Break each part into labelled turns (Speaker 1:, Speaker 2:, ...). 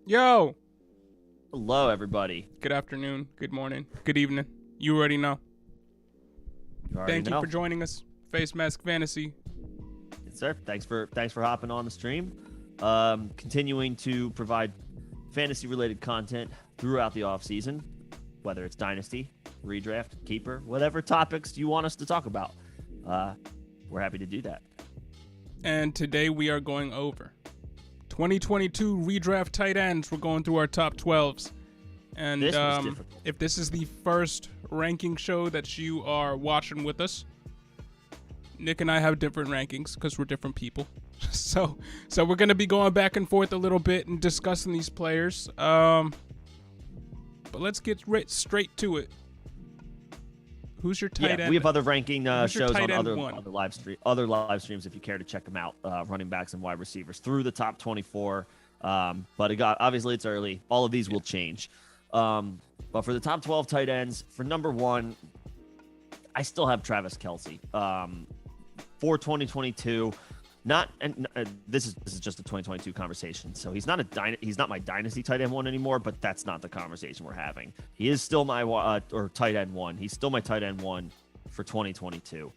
Speaker 1: Yo!
Speaker 2: Hello, everybody.
Speaker 1: Good afternoon, good morning, good evening. You already know. Thank you for joining us. Face Mask Fantasy.
Speaker 2: Yes, sir. Thanks for hopping on the stream. Continuing to provide fantasy-related content throughout the off-season, whether it's Dynasty, Redraft, Keeper, whatever topics you want us to talk about. We're happy to do that.
Speaker 1: And today we are going over 2022 Redraft tight ends. We're going through our top 12s. And if this is the first ranking show that you are watching with us, Nick and I have different rankings because we're different people. So we're going to be going back and forth a little bit and discussing these players. But let's get straight to it. Who's your tight end?
Speaker 2: We have other ranking shows on other live streams if you care to check them out. Running backs and wide receivers through the top 24. But obviously it's early. All of these will change. But for the top 12 tight ends, for number one, I still have Travis Kelce. For 2022, this is just a 2022 conversation. So he's not my dynasty tight end one anymore, but that's not the conversation we're having. He is still my or tight end one. He's still my tight end one for 2022.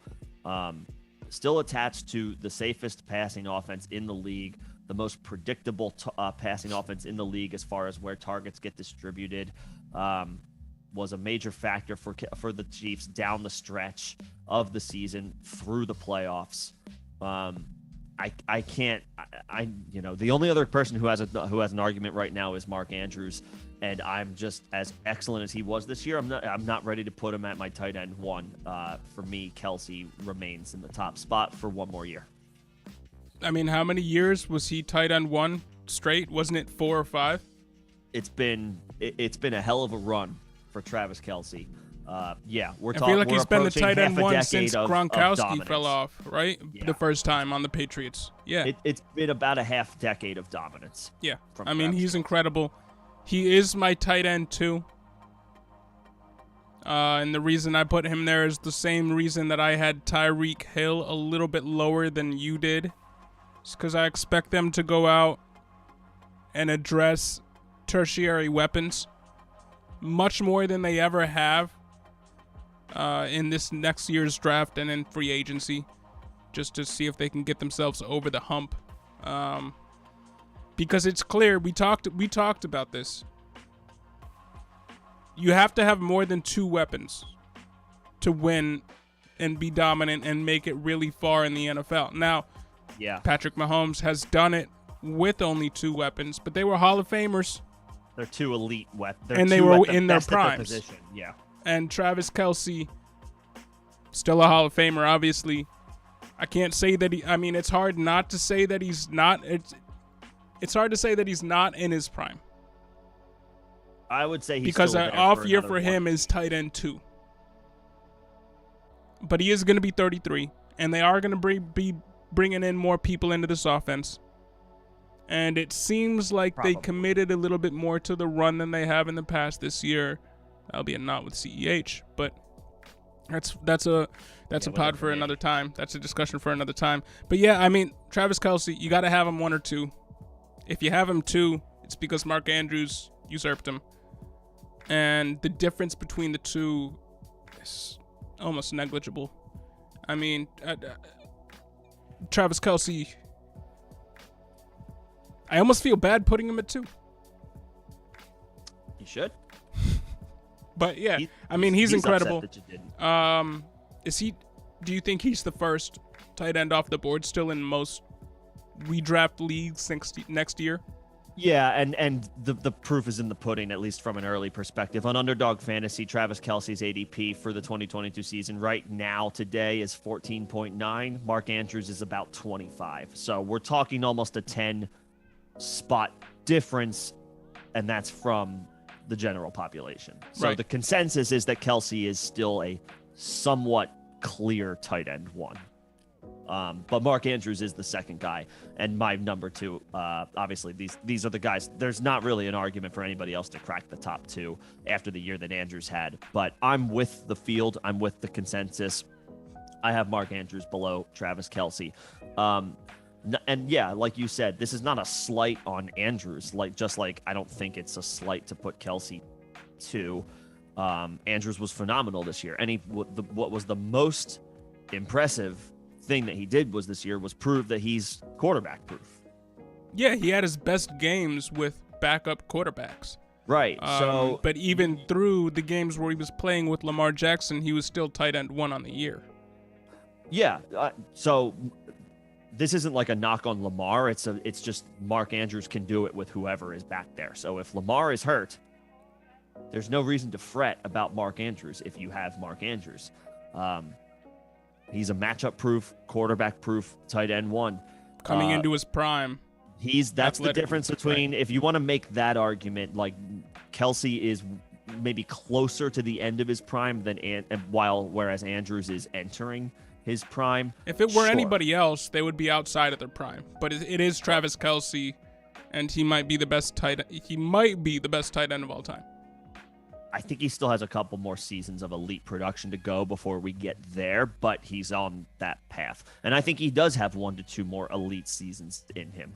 Speaker 2: Still attached to the safest passing offense in the league, the most predictable passing offense in the league as far as where targets get distributed. Was a major factor for the Chiefs down the stretch of the season through the playoffs. The only other person who has an argument right now is Mark Andrews, and I'm just as excellent as he was this year. I'm not ready to put him at my tight end one. For me, Kelce remains in the top spot for one more year.
Speaker 1: I mean, how many years was he tight end one straight? Wasn't it 4 or 5?
Speaker 2: It's been a hell of a run for Travis Kelce. We're talking.
Speaker 1: I feel like he's been the tight end one since
Speaker 2: of
Speaker 1: Gronkowski fell off, right?
Speaker 2: Yeah.
Speaker 1: The first time on the Patriots. Yeah.
Speaker 2: It's been about a half decade of dominance.
Speaker 1: Yeah. I mean, he's incredible. He is my tight end too. And the reason I put him there is the same reason that I had Tyreek Hill a little bit lower than you did. It's because I expect them to go out and address tertiary weapons much more than they ever have in this next year's draft and in free agency, just to see if they can get themselves over the hump. Because it's clear, we talked about this. You have to have more than 2 weapons to win and be dominant and make it really far in the NFL. Now, Patrick Mahomes has done it with only 2 weapons, but they were Hall of Famers.
Speaker 2: They're 2 elite weapons.
Speaker 1: And they were in their primes.
Speaker 2: Position. Yeah.
Speaker 1: And Travis Kelce, still a Hall of Famer, obviously. I can't say that it's hard not to say that he's not. It's hard to say that he's not in his prime.
Speaker 2: I would say he's
Speaker 1: because an off year for him is tight end 2. But he is going to be 33, and they are going to be bringing in more people into this offense. And it seems like they committed a little bit more to the run than they have in the past this year, albeit not with CEH. But that's a pod for another time. That's a discussion for another time. But yeah, I mean, Travis Kelce, you got to have him 1 or 2. If you have him 2, it's because Mark Andrews usurped him, and the difference between the 2 is almost negligible. I mean, Travis Kelce, I almost feel bad putting him at 2.
Speaker 2: You should.
Speaker 1: But yeah, he's incredible.
Speaker 2: Upset that you didn't.
Speaker 1: Is he? Do you think he's the first tight end off the board still in most redraft leagues next year?
Speaker 2: Yeah, and the proof is in the pudding, at least from an early perspective. On Underdog Fantasy, Travis Kelce's ADP for the 2022 season right now today is 14.9. Mark Andrews is about 25. So we're talking almost a 10-spot difference, and that's from the general population. So
Speaker 1: right.
Speaker 2: The consensus is that Kelce is still a somewhat clear tight end one. But Mark Andrews is the second guy, and my number two. Obviously, these are the guys. There's not really an argument for anybody else to crack the top two after the year that Andrews had. But I'm with the field. I'm with the consensus. I have Mark Andrews below Travis Kelce. And yeah, like you said, this is not a slight on Andrews. Just like I don't think it's a slight to put Kelce to. Andrews was phenomenal this year, and what was the most impressive thing that he did this year was prove that he's quarterback proof.
Speaker 1: Yeah, he had his best games with backup quarterbacks.
Speaker 2: Right.
Speaker 1: But even through the games where he was playing with Lamar Jackson, he was still tight end 1 on the year.
Speaker 2: Yeah. So this isn't like a knock on Lamar. It's just Mark Andrews can do it with whoever is back there. So if Lamar is hurt, there's no reason to fret about Mark Andrews if you have Mark Andrews. He's a matchup-proof, quarterback-proof tight end 1.
Speaker 1: Coming into his prime.
Speaker 2: That's the difference between, if you want to make that argument, like Kelce is maybe closer to the end of his prime whereas Andrews is entering his prime.
Speaker 1: If it were anybody else, they would be outside of their prime. But it is Travis Kelce, and he might be the best tight end of all time.
Speaker 2: I think he still has a couple more seasons of elite production to go before we get there, but he's on that path. And I think he does have 1 to 2 more elite seasons in him.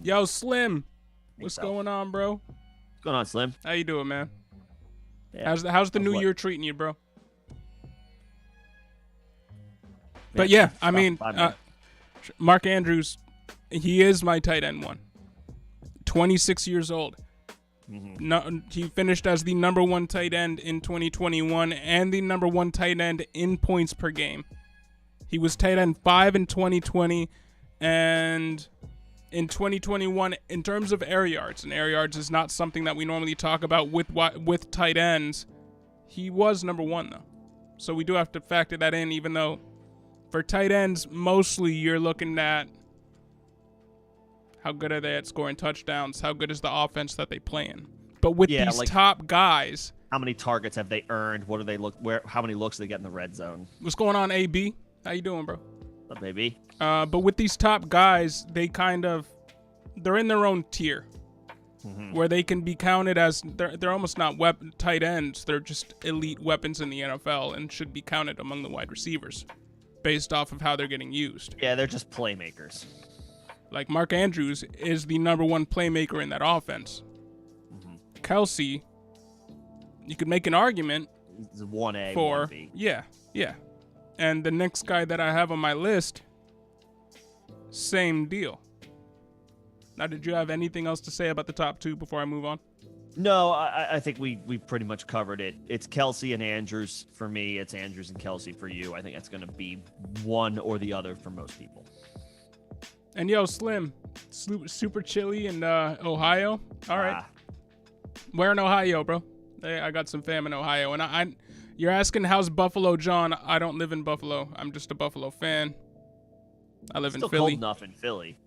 Speaker 1: Yo, Slim. What's going on, bro?
Speaker 2: What's going on, Slim?
Speaker 1: How you doing, man?
Speaker 2: Yeah.
Speaker 1: How's the new year treating you, bro? But yeah, I mean, Mark Andrews, he is my tight end 1. 26 years old. Mm-hmm. No, he finished as the number 1 tight end in 2021 and the number 1 tight end in points per game. He was tight end 5 in 2020, and in 2021, in terms of air yards, and air yards is not something that we normally talk about with tight ends, he was number 1 though. So we do have to factor that in, even though for tight ends, mostly you're looking at how good are they at scoring touchdowns? How good is the offense that they play in? But with these top guys,
Speaker 2: how many targets have they earned? What do they look? How many looks do they get in the red zone?
Speaker 1: What's going on, AB? How you doing, bro?
Speaker 2: What's up, baby?
Speaker 1: But with these top guys, they're in their own tier, where they can be counted as they're almost not tight ends. They're just elite weapons in the NFL and should be counted among the wide receivers, based off of how they're getting used.
Speaker 2: Yeah, they're just playmakers.
Speaker 1: Like Mark Andrews is the number 1 playmaker in that offense. Mm-hmm. Kelce, you could make an argument
Speaker 2: He's 1A,
Speaker 1: for
Speaker 2: 1B.
Speaker 1: Yeah. And the next guy that I have on my list, same deal. Now, did you have anything else to say about the top 2 before I move on?
Speaker 2: No, I think we pretty much covered it. It's Kelce and Andrews for me. It's Andrews and Kelce for you. I think that's going to be one or the other for most people.
Speaker 1: And yo, Slim, super chilly in Ohio. All right. Where in Ohio, bro? Hey, I got some fam in Ohio. And you're asking how's Buffalo John? I don't live in Buffalo. I'm just a Buffalo fan. I live in Philly.
Speaker 2: Still cold enough in Philly.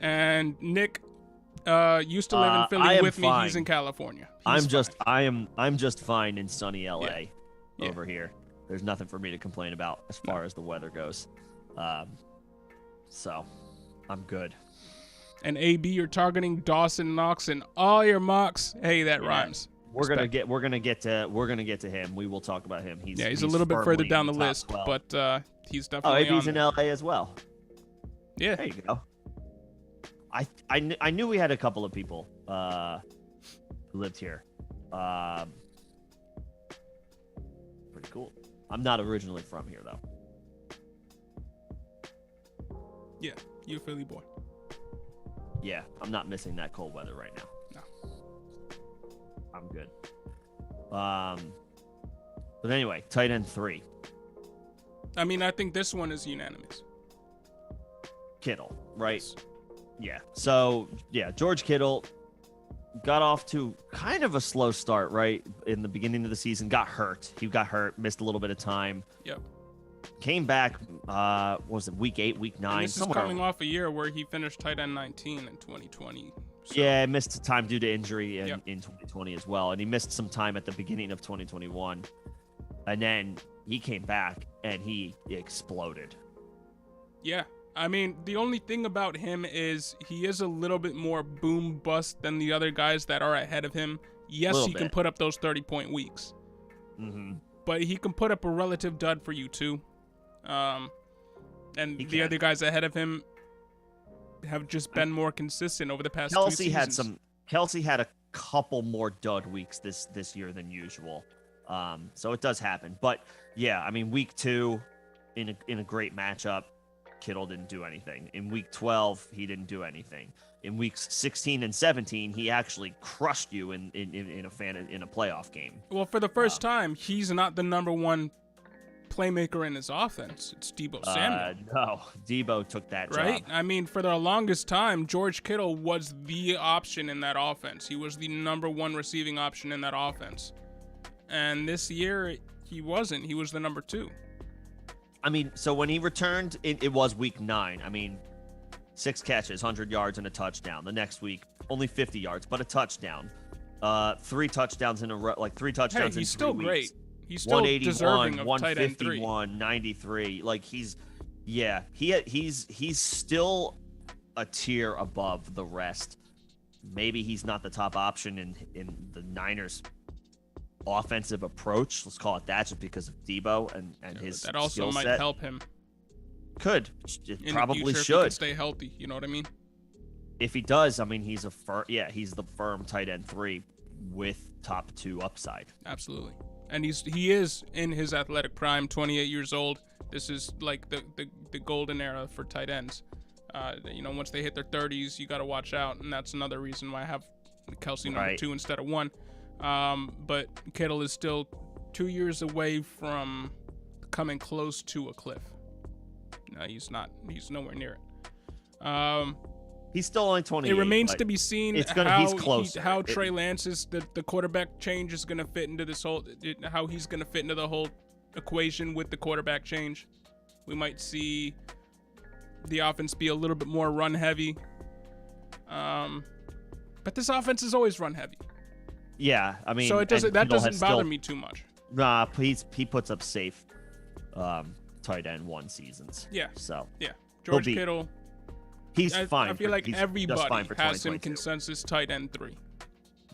Speaker 1: And Nick used to live in Philly with me. He's in California.
Speaker 2: I'm just fine in sunny LA over here. There's nothing for me to complain about as far as the weather goes. So I'm good.
Speaker 1: And AB, you're targeting Dawson Knox and all your mocks. Hey, that rhymes.
Speaker 2: We're gonna get to him. We will talk about him. He's
Speaker 1: a little bit further down the list, 12. But he's definitely.
Speaker 2: Oh, AB's in LA as well.
Speaker 1: Yeah.
Speaker 2: There you go. I knew we had a couple of people who lived here. Pretty cool. I'm not originally from here though.
Speaker 1: Yeah, you a Philly boy.
Speaker 2: Yeah, I'm not missing that cold weather right now.
Speaker 1: No.
Speaker 2: I'm good. But anyway, tight end 3.
Speaker 1: I mean, I think this one is unanimous.
Speaker 2: Kittle, right?
Speaker 1: Yes.
Speaker 2: Yeah. So, yeah, George Kittle got off to kind of a slow start, right? In the beginning of the season, got hurt. He got hurt, missed a little bit of time.
Speaker 1: Yep.
Speaker 2: Came back, was it week 8, week 9?
Speaker 1: And this is coming off a year where he finished tight end 19 in 2020. So.
Speaker 2: Yeah, missed time due to injury in 2020 as well. And he missed some time at the beginning of 2021. And then he came back and he exploded.
Speaker 1: Yeah. I mean, the only thing about him is he is a little bit more boom bust than the other guys that are ahead of him. Yes, he can put up those 30-point weeks. Mm-hmm. But he can put up a relative dud for you, too. And the other guys ahead of him have just been more consistent over the past 2 seasons.
Speaker 2: Kelsey had a couple more dud weeks this year than usual. So it does happen. But, yeah, I mean, week 2, in a great matchup, Kittle didn't do anything. In week 12, he didn't do anything. In weeks 16 and 17, he actually crushed you in a playoff game.
Speaker 1: Well, for the first time, he's not the number one playmaker in his offense. It's Deebo Samuel.
Speaker 2: No, Deebo took that
Speaker 1: right?
Speaker 2: job.
Speaker 1: I mean, for the longest time, George Kittle was the option in that offense. He was the number one receiving option in that offense. And this year, he wasn't. He was the number 2.
Speaker 2: I mean, so when he returned, it was week 9. I mean, 6 catches, 100 yards, and a touchdown. The next week, only 50 yards, but a touchdown. 3 touchdowns in a row, like 3 touchdowns in 3 weeks.
Speaker 1: He's still great. He's still deserving of tight end 3.
Speaker 2: 151, 93. Like he's still a tier above the rest. Maybe he's not the top option in the Niners' offensive approach. Let's call it that, just because of Deebo and his
Speaker 1: that also
Speaker 2: skill
Speaker 1: might
Speaker 2: set.
Speaker 1: help him.
Speaker 2: Could. It
Speaker 1: in
Speaker 2: probably
Speaker 1: the future,
Speaker 2: should.
Speaker 1: If he can stay healthy, you know what I mean?
Speaker 2: If he does, I mean, he's the firm tight end 3 with top 2 upside.
Speaker 1: Absolutely. And he is in his athletic prime, 28 years old. This is like the golden era for tight ends. Once they hit their 30s, you got to watch out, and that's another reason why I have Kelsey number 2 instead of 1. But Kittle is still 2 years away from coming close to a cliff. No, he's not. He's nowhere near it.
Speaker 2: He's still only 28.
Speaker 1: It remains to be seen how Trey Lance's the quarterback change is going to fit into this whole, how he's going to fit into the whole equation with the quarterback change. We might see the offense be a little bit more run heavy. But this offense is always run heavy.
Speaker 2: Yeah, I mean,
Speaker 1: so that doesn't bother me too much.
Speaker 2: Nah, he puts up safe tight end 1 seasons.
Speaker 1: Yeah.
Speaker 2: So
Speaker 1: yeah, George Kittle.
Speaker 2: He's fine.
Speaker 1: I feel like everybody has him consensus tight end 3.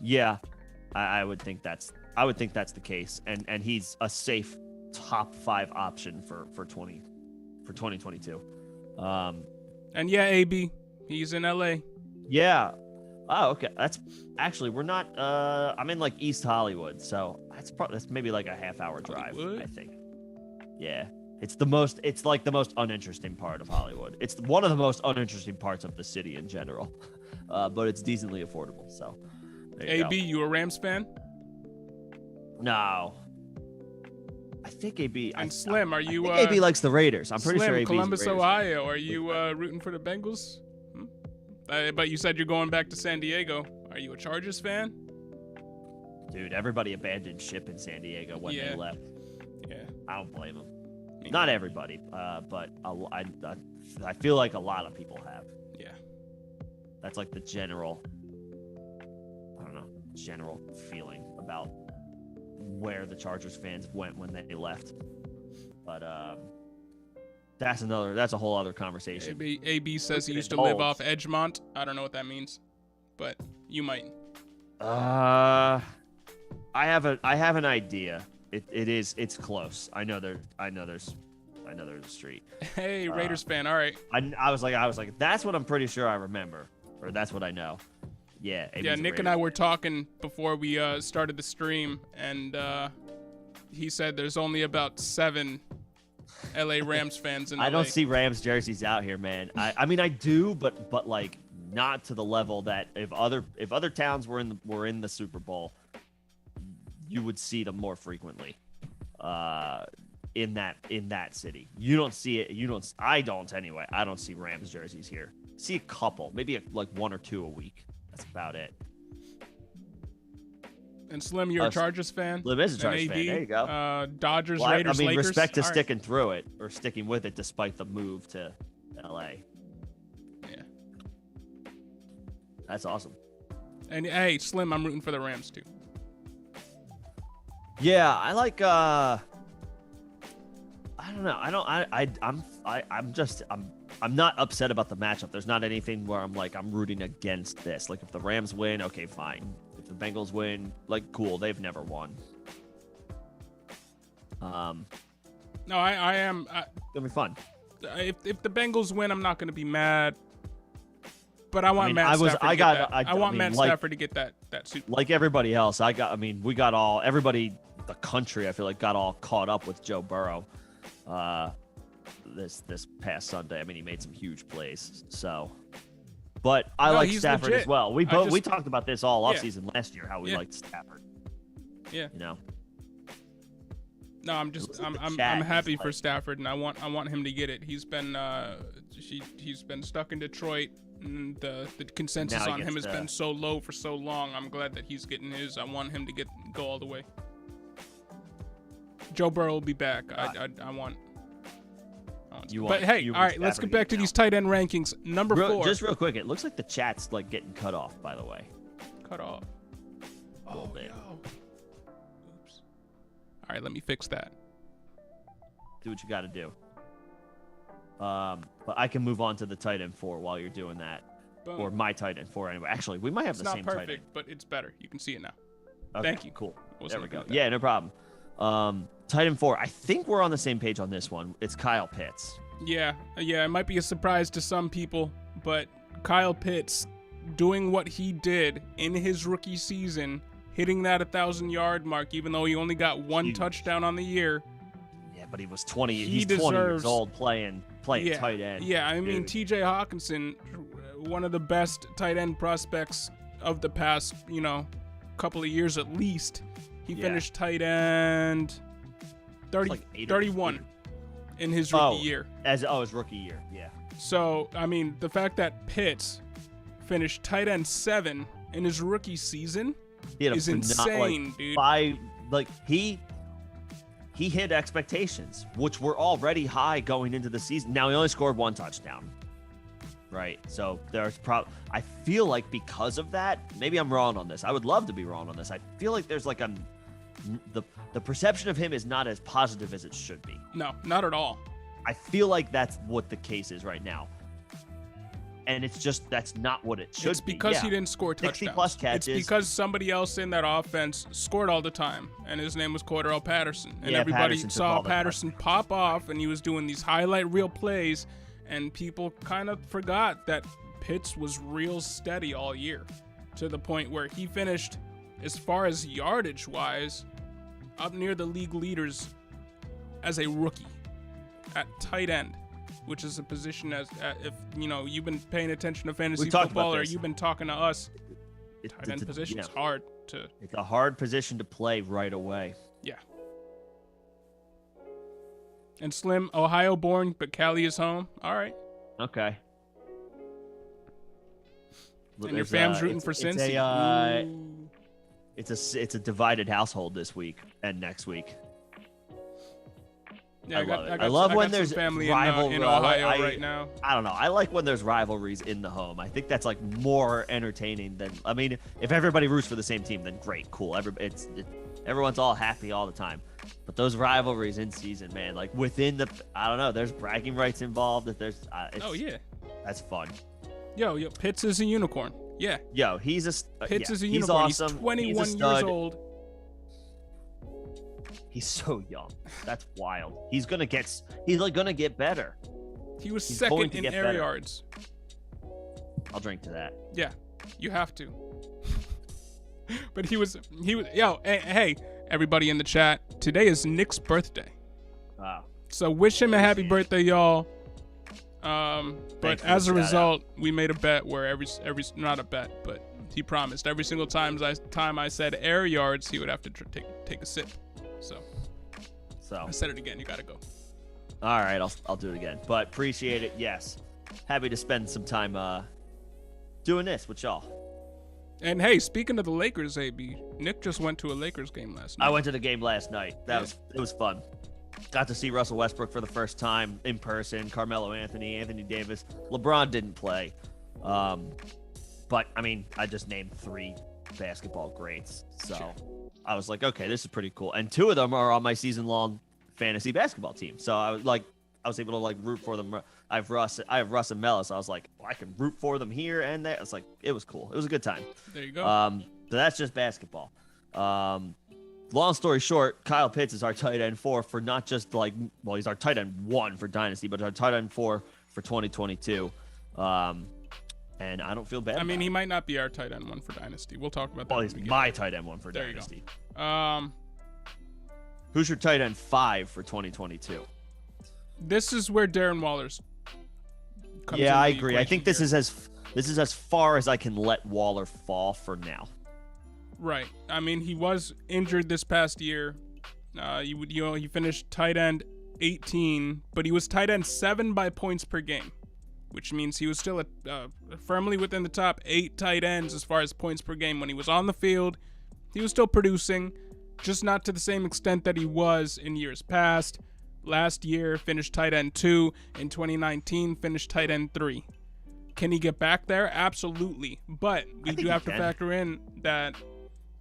Speaker 2: Yeah, I would think that's the case, and he's a safe top 5 option for 2022.
Speaker 1: And yeah, AB, he's in LA.
Speaker 2: Yeah. Oh, okay. That's actually, we're not. I'm in like East Hollywood, so that's maybe like a half-hour drive. Hollywood? I think. Yeah. It's like the most uninteresting part of Hollywood. It's one of the most uninteresting parts of the city in general, but it's decently affordable. So,
Speaker 1: AB, you a Rams fan?
Speaker 2: No. I think AB.
Speaker 1: And Slim, are you?
Speaker 2: I think AB likes the Raiders. I'm pretty
Speaker 1: Slim,
Speaker 2: sure AB's
Speaker 1: Columbus,
Speaker 2: the Raiders
Speaker 1: Ohio. Are you rooting for the Bengals? But you said you're going back to San Diego. Are you a Chargers fan?
Speaker 2: Dude, everybody abandoned ship in San Diego when they left.
Speaker 1: Yeah.
Speaker 2: I don't blame them. Not everybody, but I feel like a lot of people have.
Speaker 1: Yeah.
Speaker 2: That's like the general feeling about where the Chargers fans went when they left. But that's a whole other conversation.
Speaker 1: AB says he used to live off Edgemont. I don't know what that means, but you might.
Speaker 2: I have an idea. It's close. I know there's a street.
Speaker 1: Hey, Raiders fan. All right.
Speaker 2: I was like, that's what I'm pretty sure I remember, or that's what I know. Yeah.
Speaker 1: Yeah. Nick and I were talking before we started the stream, and he said there's only about 7 LA Rams fans in LA.
Speaker 2: I don't see Rams jerseys out here, man. I mean, I do, but like not to the level that if other towns were in the Super Bowl, you would see them more frequently. in that city. You don't see it. I don't anyway. I don't see Rams jerseys here. See a couple, maybe like 1 or 2 a week. That's about it.
Speaker 1: And Slim, you're a Chargers fan?
Speaker 2: Slim is a Chargers fan. There you go.
Speaker 1: Dodgers, Raiders, Lakers.
Speaker 2: Respect to sticking through it or sticking with it despite the move to LA.
Speaker 1: Yeah.
Speaker 2: That's awesome.
Speaker 1: And hey, Slim, I'm rooting for the Rams too.
Speaker 2: Yeah, I like. I don't know. I'm not upset about the matchup. There's not anything where I'm rooting against this. Like if the Rams win, okay, fine. If the Bengals win, like cool. They've never won.
Speaker 1: No, I am.
Speaker 2: It'll be fun.
Speaker 1: If the Bengals win, I'm not going to be mad. But I want Matt Stafford to get that Super Bowl.
Speaker 2: Like everybody else, everybody, the country, I feel like got all caught up with Joe Burrow this past Sunday. I mean, he made some huge plays. So, but I like Stafford legit. As well. We talked about this all offseason last year, how we liked Stafford.
Speaker 1: Yeah.
Speaker 2: You know.
Speaker 1: No, I'm happy for Stafford, and I want him to get it. He's been stuck in Detroit. And the consensus on him has been so low for so long. I'm glad that he's getting his. I want him to go all the way. Joe Burrow will be back. I want. But hey, all right, let's get back to these tight end rankings. Number 4.
Speaker 2: Just real quick, it looks like the chat's like getting cut off. By the way.
Speaker 1: Cut off.
Speaker 2: A little bit.
Speaker 1: No. Oops. All right, let me fix that.
Speaker 2: Do what you got to do. But I can move on to the tight end 4 while you're doing that. Boom. Or my tight end 4 anyway. Actually, we might have the same tight end. It's not perfect,
Speaker 1: but it's better. You can see it now.
Speaker 2: Okay,
Speaker 1: Thank you.
Speaker 2: Cool. There we go. Yeah, no problem. Tight end 4. I think we're on the same page on this one. It's Kyle Pitts.
Speaker 1: Yeah. It might be a surprise to some people, but Kyle Pitts doing what he did in his rookie season, hitting that 1,000-yard mark, even though he only got one touchdown on the year.
Speaker 2: Yeah, but he was 20. He's 20 years old playing tight end.
Speaker 1: Yeah, I mean, T.J. Hawkinson, one of the best tight end prospects of the past, couple of years at least. He finished tight end 31 in his rookie year.
Speaker 2: His rookie year, yeah.
Speaker 1: So, I mean, the fact that Pitts finished tight end 7 in his rookie season is insane, dude.
Speaker 2: He hit expectations, which were already high going into the season. Now, he only scored 1 touchdown, right? So I feel like because of that, maybe I'm wrong on this. I would love to be wrong on this. I feel like there's like the perception of him is not as positive as it should be.
Speaker 1: No, not at all.
Speaker 2: I feel like that's what the case is right now. And that's not what it should be.
Speaker 1: It's because he didn't score touchdowns.
Speaker 2: 60-plus catches.
Speaker 1: It's because somebody else in that offense scored all the time, and his name was Cordarrelle Patterson. And everybody saw Patterson pop off, and he was doing these highlight reel plays, and people kind of forgot that Pitts was real steady all year, to the point where he finished, as far as yardage-wise, up near the league leaders as a rookie at tight end, which is a position if you've been paying attention to fantasy football or you've been talking to us, tight end position is hard to.
Speaker 2: It's a hard position to play right away.
Speaker 1: Yeah. And Slim, Ohio born, but Cali is home. All right.
Speaker 2: Okay.
Speaker 1: And your fam's rooting for Cincy.
Speaker 2: It's a divided household this week and next week.
Speaker 1: Yeah,
Speaker 2: I love when there's
Speaker 1: family
Speaker 2: rivalry
Speaker 1: in Ohio right now.
Speaker 2: I don't know. I like when there's rivalries in the home. I think that's like more entertaining than. I mean, if everybody roots for the same team, then great, cool. Everyone's all happy all the time. But those rivalries in season, man, like within I don't know. There's bragging rights involved. That's fun.
Speaker 1: Yo, Pitts is a unicorn. Yeah.
Speaker 2: Yo, Pitts
Speaker 1: is a unicorn.
Speaker 2: He's awesome.
Speaker 1: He's 21 years old.
Speaker 2: He's so young. That's wild. He's gonna get better.
Speaker 1: He's second in air yards.
Speaker 2: I'll drink to that.
Speaker 1: Yeah, you have to. But he was. Yo, hey, everybody in the chat. Today is Nick's birthday.
Speaker 2: Wow.
Speaker 1: So wish him a happy birthday, y'all. But as a result, we made a bet where not a bet, but he promised every single time I said air yards, he would have to take a sip. So
Speaker 2: So
Speaker 1: I said it again. You got to go.
Speaker 2: All right, I'll do it again. But appreciate it. Yes, happy to spend some time doing this with y'all.
Speaker 1: And hey, speaking of the Lakers, AB, Nick just went to a Lakers game last night.
Speaker 2: I went to the game last night. It was fun. Got to see Russell Westbrook for the first time in person. Carmelo Anthony Davis. LeBron didn't play, but I mean, I just named 3 basketball greats. So I was like, okay, this is pretty cool. And 2 of them are on my season-long fantasy basketball team. So I was able to root for them. I have Russ and Melo, so I was like, well, I can root for them here and there. It's like, it was cool. It was a good time.
Speaker 1: There you go.
Speaker 2: So that's just basketball. Long story short, Kyle Pitts is our tight end 4 for not just he's our tight end 1 for Dynasty, but our tight end 4 for 2022. And I don't feel bad.
Speaker 1: I mean, he might not be our tight end 1 for Dynasty. We'll talk about that.
Speaker 2: Well, he's my tight end 1 for
Speaker 1: there
Speaker 2: Dynasty.
Speaker 1: You go.
Speaker 2: Who's your tight end 5 for 2022?
Speaker 1: This is where Darren Waller's comes
Speaker 2: Yeah, I agree. I think
Speaker 1: here.
Speaker 2: this is as far as I can let Waller fall for now.
Speaker 1: Right. I mean, he was injured this past year. He finished tight end 18, but he was tight end 7 by points per game, which means he was still firmly within the top 8 tight ends as far as points per game. When he was on the field, he was still producing, just not to the same extent that he was in years past. Last year, finished tight end 2. In 2019, finished tight end 3. Can he get back there? Absolutely. But we do have to factor in that,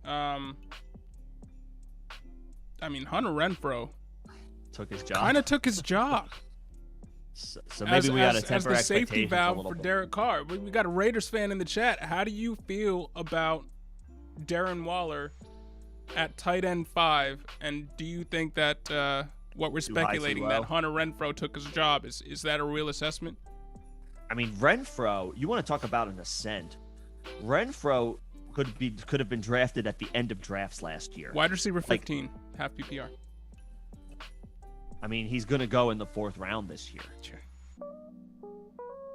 Speaker 1: Hunter Renfrow
Speaker 2: took his job.
Speaker 1: Kind of took his job.
Speaker 2: So maybe we got to temper
Speaker 1: as the safety valve for
Speaker 2: bit.
Speaker 1: Derek Carr. We got a Raiders fan in the chat. How do you feel about Darren Waller at tight end 5? And do you think that what we're speculating that Hunter Renfrow took his job is that a real assessment?
Speaker 2: I mean, Renfrow, you want to talk about an ascent. Renfrow could have been drafted at the end of drafts last year.
Speaker 1: Wide receiver 15, half PPR.
Speaker 2: I mean, he's going to go in the 4th round this year.
Speaker 1: Sure.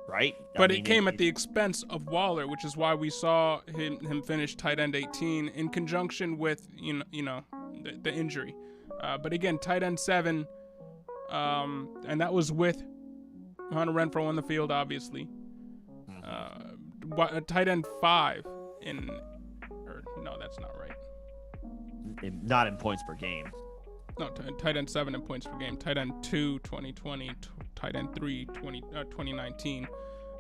Speaker 2: Right?
Speaker 1: But it came at the expense of Waller, which is why we saw him finish tight end 18 in conjunction with the injury. But again, tight end 7, and that was with Hunter Renfrow on the field, obviously. Tight end 5 no, that's not right.
Speaker 2: Not in points per game.
Speaker 1: No, tight end 7 in points per game. Tight end 2, 2020. Tight end 3, 2019.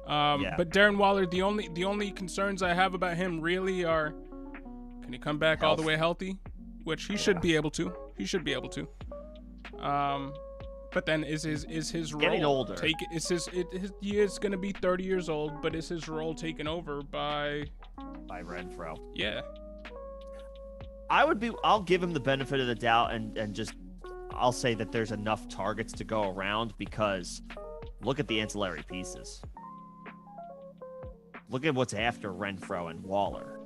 Speaker 1: But Darren Waller, the only concerns I have about him really are, can he come back all the way healthy? Which he should be able to. He should be able to. But then is his role
Speaker 2: getting older?
Speaker 1: He is going to be 30 years old, but is his role taken over by
Speaker 2: Renfrow?
Speaker 1: Yeah.
Speaker 2: I'll give him the benefit of the doubt and just I'll say that there's enough targets to go around because look at the ancillary pieces. Look at what's after Renfrow and Waller.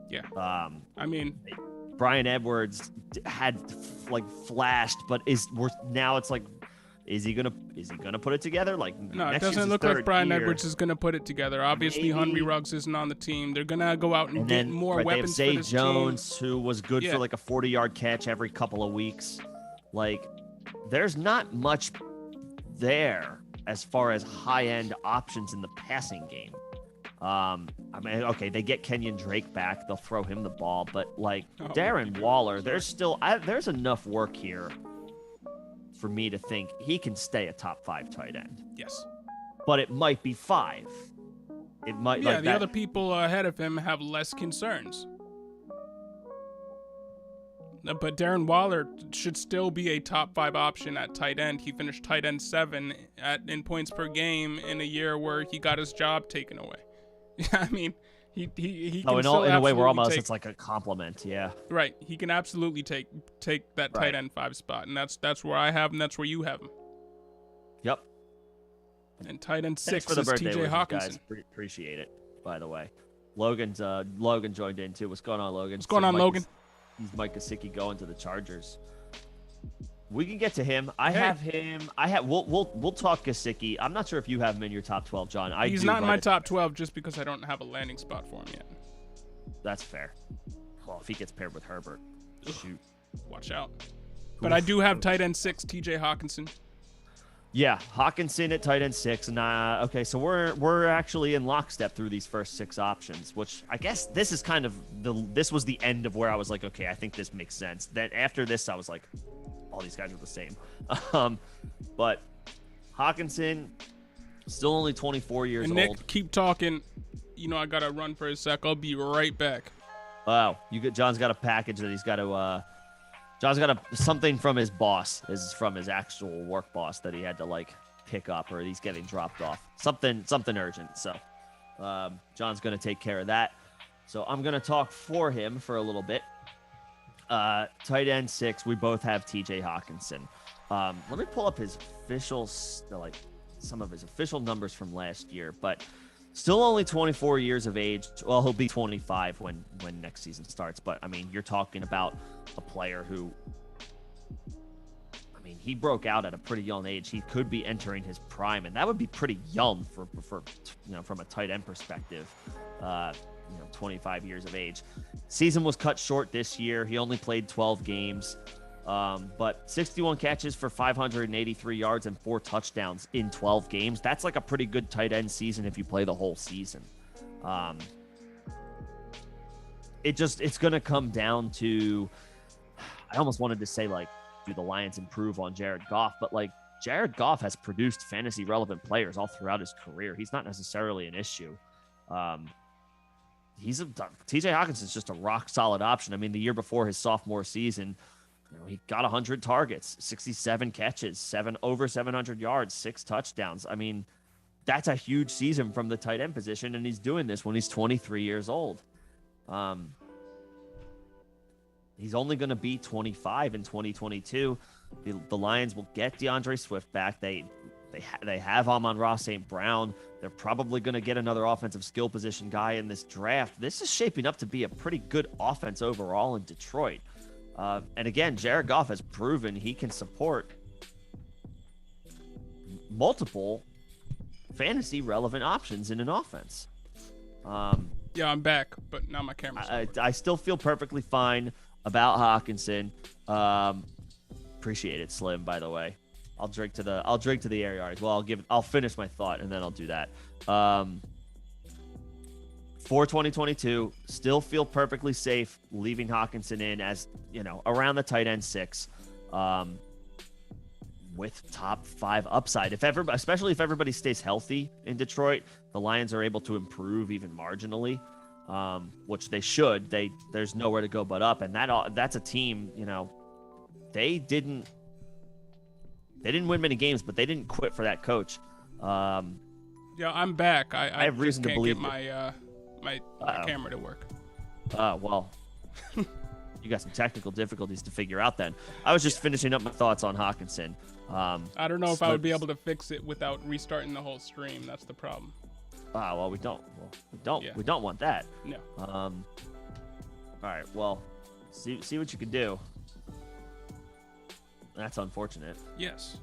Speaker 1: Yeah. I mean,
Speaker 2: Brian Edwards had flashed, but now it's like, is he gonna put it together?
Speaker 1: No, it doesn't look like Brian Edwards is gonna put it together. Obviously, Henry Ruggs isn't on the team. They're gonna go out and get more weapons for this team.
Speaker 2: Zay Jones, who was good for a 40-yard catch every couple of weeks. There's not much there as far as high-end options in the passing game. I mean, okay, they get Kenyon Drake back. They'll throw him the ball. But, Darren Waller, there's enough work here for me to think he can stay a top 5 tight end.
Speaker 1: Yes.
Speaker 2: But it might be 5. It might.
Speaker 1: Yeah, the other people ahead of him have less concerns. But Darren Waller should still be a top 5 option at tight end. He finished tight end 7 in points per game in a year where he got his job taken away. I mean, he can
Speaker 2: in a way, we're almost it's like a compliment, yeah.
Speaker 1: Right, he can absolutely take that tight end 5 spot, and that's where I have him. That's where you have him.
Speaker 2: Yep.
Speaker 1: And tight end 6
Speaker 2: for the
Speaker 1: is
Speaker 2: birthday
Speaker 1: T.J. Hawkinson.
Speaker 2: Guys. Appreciate it. By the way, Logan joined in too. What's going on, Logan?
Speaker 1: What's going on, Logan?
Speaker 2: He's Mike Gesicki going to the Chargers. We can get to him. We'll talk Gesicki. I'm not sure if you have him in your top 12, John.
Speaker 1: He's not in my top 12 just because I don't have a landing spot for him yet.
Speaker 2: That's fair. Well, if he gets paired with Herbert, shoot.
Speaker 1: Watch out. But I do have tight end 6, T.J. Hawkinson.
Speaker 2: Yeah, Hawkinson at tight end 6. And okay, so we're actually in lockstep through these first 6 options, which I guess this is kind of this was the end of where I was like, okay, I think this makes sense. Then after this, I was like, all these guys are the same. But Hawkinson, still only 24 years
Speaker 1: and Nick,
Speaker 2: old.
Speaker 1: Keep talking. I gotta run for a sec. I'll be right back.
Speaker 2: Wow, John's got a package that he's got to. John's got something from his boss, from his actual work boss that he had to pick up, or he's getting dropped off. Something urgent. So John's gonna take care of that. So I'm gonna talk for him for a little bit. Tight end 6, we both have T.J. Hawkinson. Let me pull up his official, some of his official numbers from last year, but still only 24 years of age. Well, he'll be 25 when next season starts. But I mean, you're talking about a player who, I mean, he broke out at a pretty young age. He could be entering his prime, and that would be pretty young for from a tight end perspective. 25 years of age. Season was cut short this year. He only played 12 games. But 61 catches for 583 yards and 4 touchdowns in 12 games. That's like a pretty good tight end season if you play the whole season. It's going to come down to, I almost wanted to say, do the Lions improve on Jared Goff? But Jared Goff has produced fantasy relevant players all throughout his career. He's not necessarily an issue. TJ Hawkins is just a rock solid option. I mean, the year before his sophomore season, he got 100 targets, 67 catches, over 700 yards, 6 touchdowns. I mean, that's a huge season from the tight end position, and he's doing this when he's 23 years old. He's only going to be 25 in 2022. The Lions will get DeAndre Swift back. They have Amon-Ra St. Brown. They're probably going to get another offensive skill position guy in this draft. This is shaping up to be a pretty good offense overall in Detroit. And again, Jared Goff has proven he can support multiple fantasy relevant options in an offense.
Speaker 1: Yeah, I'm back, but now my camera's
Speaker 2: I still feel perfectly fine about Hawkinson. Appreciate it, Slim, by the way. I'll drink to the air yards. Well, I'll finish my thought and then I'll do that. For 2022, still feel perfectly safe leaving Hawkinson in as, around the tight end 6, with top 5 upside. Especially if everybody stays healthy in Detroit, the Lions are able to improve even marginally, which they should. There's nowhere to go but up, and that's a team. They didn't win many games, but they didn't quit for that coach.
Speaker 1: Yeah, I'm back. I
Speaker 2: have reason to believe
Speaker 1: my camera to work.
Speaker 2: Well, you got some technical difficulties to figure out then. I was just finishing up my thoughts on Hawkinson.
Speaker 1: I don't know if I would be able to fix it without restarting the whole stream. That's the problem.
Speaker 2: Well, we don't want that.
Speaker 1: No.
Speaker 2: All right. Well, see what you can do. That's unfortunate.
Speaker 1: Yes.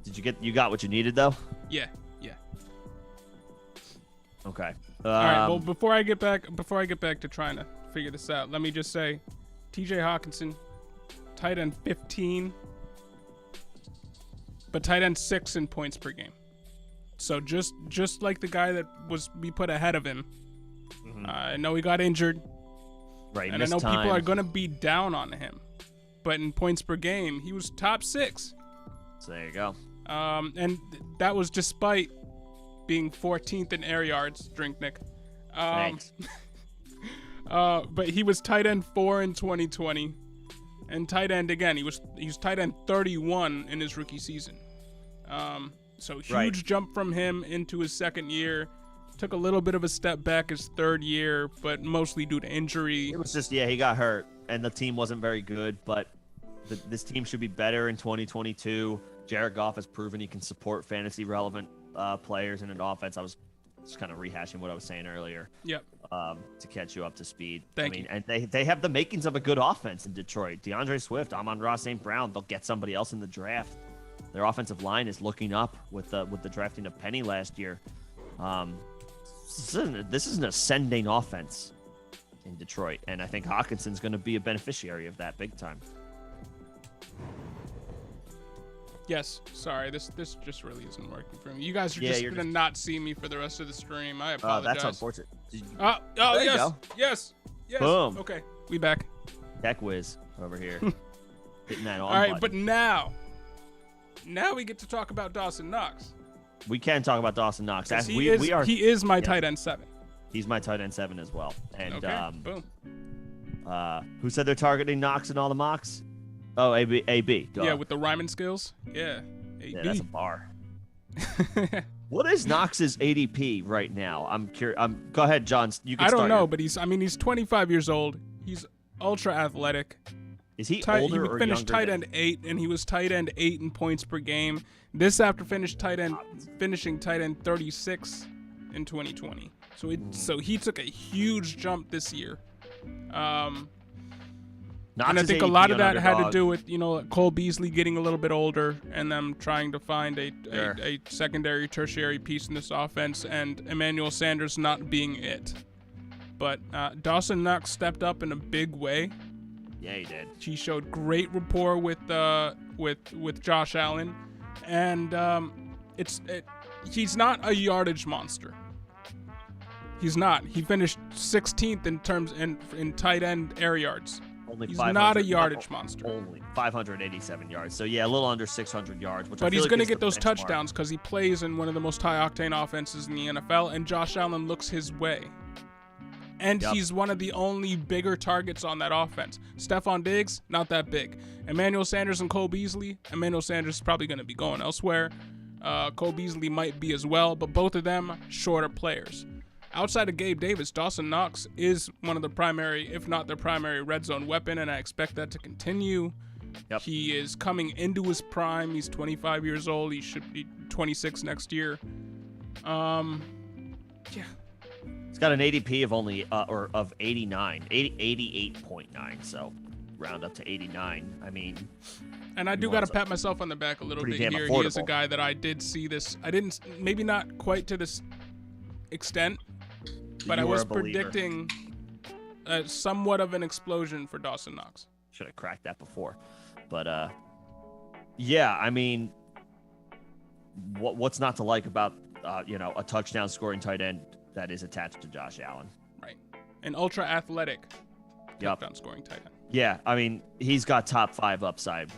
Speaker 2: You got what you needed though?
Speaker 1: Yeah.
Speaker 2: Okay.
Speaker 1: All right. Well, before I get back to trying to figure this out, let me just say, T.J. Hawkinson, tight end 15, but tight end 6 in points per game. So just like the guy that we put ahead of him. Mm-hmm. I know he got injured.
Speaker 2: Right.
Speaker 1: And I know people are gonna be down on him, but in points per game, he was top 6.
Speaker 2: So there you go.
Speaker 1: And that was despite being 14th in air yards. Drink, Nick.
Speaker 2: Thanks.
Speaker 1: But he was tight end 4 in 2020, and tight end again. He was tight end 31 in his rookie season. So huge jump from him into his second year. Took a little bit of a step back his third year, but mostly due to injury.
Speaker 2: It was just he got hurt, and the team wasn't very good. But this team should be better in 2022. Jared Goff has proven he can support fantasy relevant players in an offense. I was just kind of rehashing what I was saying earlier.
Speaker 1: Yep.
Speaker 2: To catch you up to speed.
Speaker 1: Thank you.
Speaker 2: And they have the makings of a good offense in Detroit. DeAndre Swift, Amon-Ra St. Brown. They'll get somebody else in the draft. Their offensive line is looking up with the drafting of Penny last year. This is an ascending offense in Detroit, and I think Hawkinson's going to be a beneficiary of that big time.
Speaker 1: Yes. Sorry, this just really isn't working for me. You guys are just gonna not see me for the rest of the stream. I apologize.
Speaker 2: That's unfortunate.
Speaker 1: Oh yes, yes.
Speaker 2: Boom.
Speaker 1: Okay, we back.
Speaker 2: Tech whiz over here. Hitting that on.
Speaker 1: All right,
Speaker 2: button.
Speaker 1: but now we get to talk about Dawson Knox.
Speaker 2: We can talk about Dawson Knox.
Speaker 1: He is my tight end 7.
Speaker 2: He's my tight end 7 as well. And
Speaker 1: boom.
Speaker 2: Who said they're targeting Knox in all the mocks? Oh, AB. Duh.
Speaker 1: Yeah, with the rhyming skills. Yeah. AB.
Speaker 2: Yeah, that's a bar. What is Knox's ADP right now? I'm curious. Go ahead, John. You can
Speaker 1: I don't know,
Speaker 2: but
Speaker 1: he's 25 years old. He's ultra athletic.
Speaker 2: Is he older or
Speaker 1: finished
Speaker 2: younger
Speaker 1: tight end 8, and he was tight end 8 in points per game. This after finishing tight end 36 in 2020. So he took a huge jump this year. And I think a lot of that had to do with Cole Beasley getting a little bit older and them trying to find a secondary, tertiary piece in this offense, and Emmanuel Sanders not being it. But Dawson Knox stepped up in a big way.
Speaker 2: Yeah, he did.
Speaker 1: He showed great rapport with Josh Allen, and he's not a yardage monster. He's not. He finished 16th in terms in tight end air yards. He's not a yardage monster.
Speaker 2: Only 587 yards. So yeah, a little under 600 yards.
Speaker 1: But he's going to get those touchdowns because he plays in one of the most high octane offenses in the NFL, and Josh Allen looks his way. And he's one of the only bigger targets on that offense. Stephon Diggs, not that big. Emmanuel Sanders and Cole Beasley. Emmanuel Sanders is probably going to be going elsewhere. Cole Beasley might be as well, but both of them shorter players. Outside of Gabe Davis, Dawson Knox is one of the primary, if not the primary, red zone weapon, and I expect that to continue.
Speaker 2: Yep.
Speaker 1: He is coming into his prime. He's 25 years old. He should be 26 next year. Yeah.
Speaker 2: He's got an ADP of only of 89, 88.9. So round up to 89. I mean,
Speaker 1: and I do got to pat myself on the back a little bit here.
Speaker 2: Affordable.
Speaker 1: He is a guy that I did see this. I didn't, maybe not quite to this extent, but I was predicting somewhat of an explosion for Dawson Knox.
Speaker 2: Should have cracked that before, but yeah. I mean, what's not to like about a touchdown scoring tight end that is attached to Josh Allen?
Speaker 1: Right, an ultra athletic touchdown scoring tight end.
Speaker 2: Yeah, I mean, he's got top 5 upside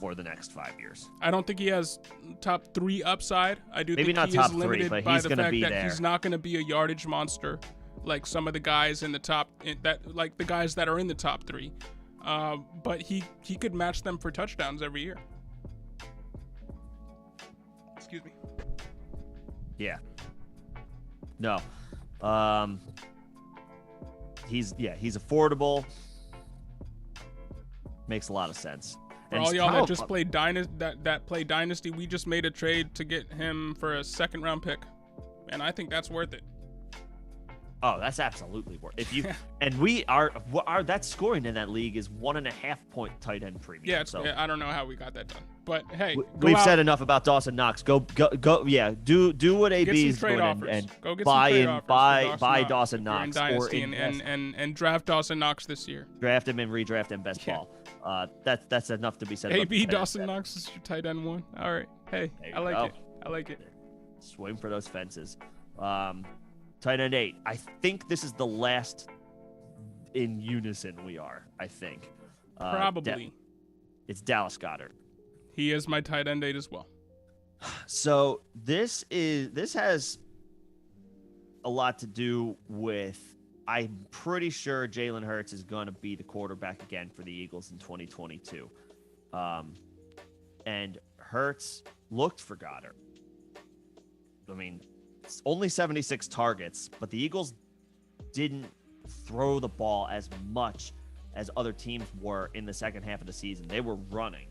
Speaker 2: for the next 5 years.
Speaker 1: I don't think he has top 3 upside. I do
Speaker 2: Maybe
Speaker 1: think
Speaker 2: not
Speaker 1: he
Speaker 2: top
Speaker 1: is limited
Speaker 2: 3, but
Speaker 1: by
Speaker 2: he's
Speaker 1: the
Speaker 2: going to
Speaker 1: fact
Speaker 2: be
Speaker 1: that
Speaker 2: there.
Speaker 1: He's not going to be a yardage monster like some of the guys in the top, like the guys that are in the top 3. But he could match them for touchdowns every year. Excuse me.
Speaker 2: Yeah. No. He's affordable. Makes a lot of sense.
Speaker 1: For all y'all that just played Dynasty, we just made a trade to get him for a 2nd round pick, and I think that's worth it.
Speaker 2: Oh, that's absolutely worth it. If you and we are that scoring in that league is 1.5 point tight end premium.
Speaker 1: Yeah, I don't know how we got that done, but hey,
Speaker 2: we've said enough about Dawson Knox. Go. Yeah, do what AB is doing and
Speaker 1: go get
Speaker 2: buy Dawson Knox
Speaker 1: or and draft Dawson Knox this year.
Speaker 2: Draft him and redraft him best ball. That's enough to be said.
Speaker 1: AB Dawson Knox is your tight end 1. All right, hey, I like it.
Speaker 2: Swing for those fences. Tight end 8. I think this is the last in unison we are. I think.
Speaker 1: Probably.
Speaker 2: It's Dallas Goedert.
Speaker 1: He is my tight end 8 as well.
Speaker 2: So this has a lot to do with. I'm pretty sure Jalen Hurts is going to be the quarterback again for the Eagles in 2022. And Hurts looked for Goddard. I mean, it's only 76 targets, but the Eagles didn't throw the ball as much as other teams were in the second half of the season. They were running.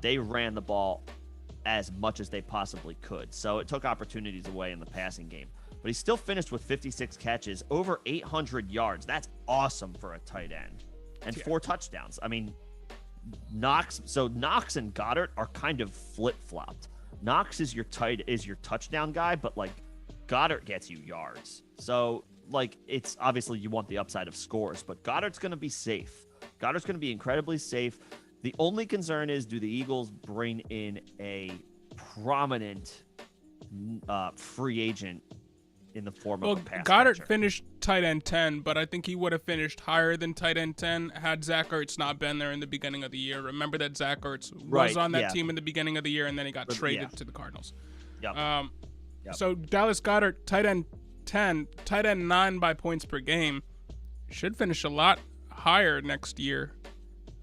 Speaker 2: They ran the ball as much as they possibly could. So it took opportunities away in the passing game. But he still finished with 56 catches, over 800 yards. That's awesome for a tight end. And 4 touchdowns. I mean, Knox and Goddard are kind of flip-flopped. Knox is your touchdown guy, but like Goddard gets you yards. So like it's obviously you want the upside of scores, but Goddard's going to be safe. Goddard's going to be incredibly safe. The only concern is, do the Eagles bring in a prominent free agent in the form of a pass
Speaker 1: Goddard
Speaker 2: catcher?
Speaker 1: finished tight end 10, but I think he would have finished higher than tight end 10 had Zach Ertz not been there in the beginning of the year. Remember that Zach Ertz was on that team in the beginning of the year, and then he got traded to the Cardinals.
Speaker 2: Yep.
Speaker 1: So Dallas Goedert, tight end 10, tight end 9 by points per game, should finish a lot higher next year,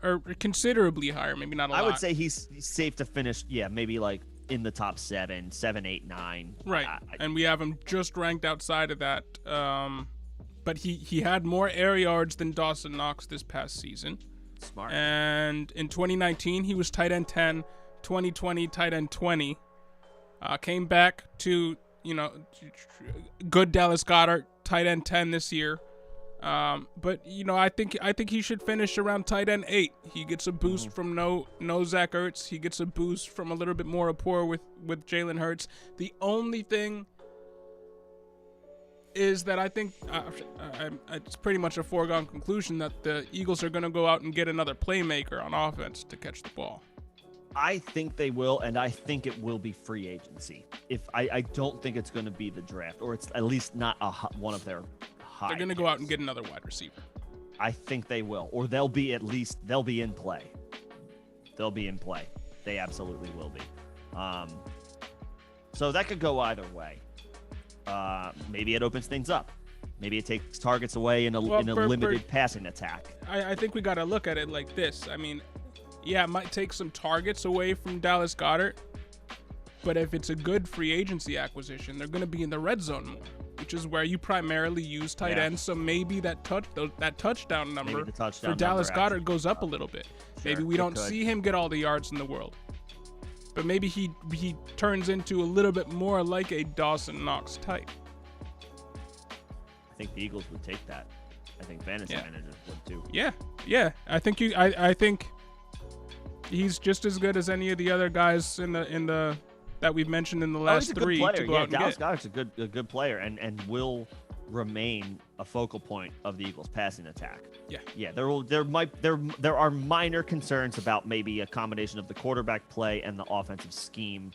Speaker 1: or considerably higher, maybe not a lot.
Speaker 2: I would say he's safe to finish, maybe like in the top 7, 8, 9.
Speaker 1: Right, and we have him just ranked outside of that. But he had more air yards than Dawson Knox this past season.
Speaker 2: Smart.
Speaker 1: And in 2019, he was tight end 10. 2020, tight end 20. Came back to, good Dallas Goedert, tight end 10 this year. But I think he should finish around tight end 8. He gets a boost from no Zach Ertz. He gets a boost from a little bit more rapport with Jalen Hurts. The only thing is that I think it's pretty much a foregone conclusion that the Eagles are going to go out and get another playmaker on offense to catch the ball.
Speaker 2: I think they will, and I think it will be free agency. I don't think it's going to be the draft, or it's at least not one of their high.
Speaker 1: They're going to go out and get another wide receiver.
Speaker 2: I think they will, or they'll be in play. They'll be in play. They absolutely will be. So that could go either way. Maybe it opens things up. Maybe it takes targets away in a limited passing attack.
Speaker 1: I think we got to look at it like this. I mean, yeah, it might take some targets away from Dallas Goedert, but if it's a good free agency acquisition, they're going to be in the red zone more, which is where you primarily use tight ends. So maybe that touchdown number for Dallas Goedert goes up a little bit. Sure, maybe we don't see him get all the yards in the world, but maybe he turns into a little bit more like a Dawson Knox type.
Speaker 2: I think the Eagles would take that. I think fantasy managers would too.
Speaker 1: Yeah. I think he's just as good as any of the other guys in the that we've mentioned in the last three. To go out and
Speaker 2: Dallas Goedert's a good player and will remain a focal point of the Eagles' passing attack. Yeah. There are minor concerns about maybe a combination of the quarterback play and the offensive scheme,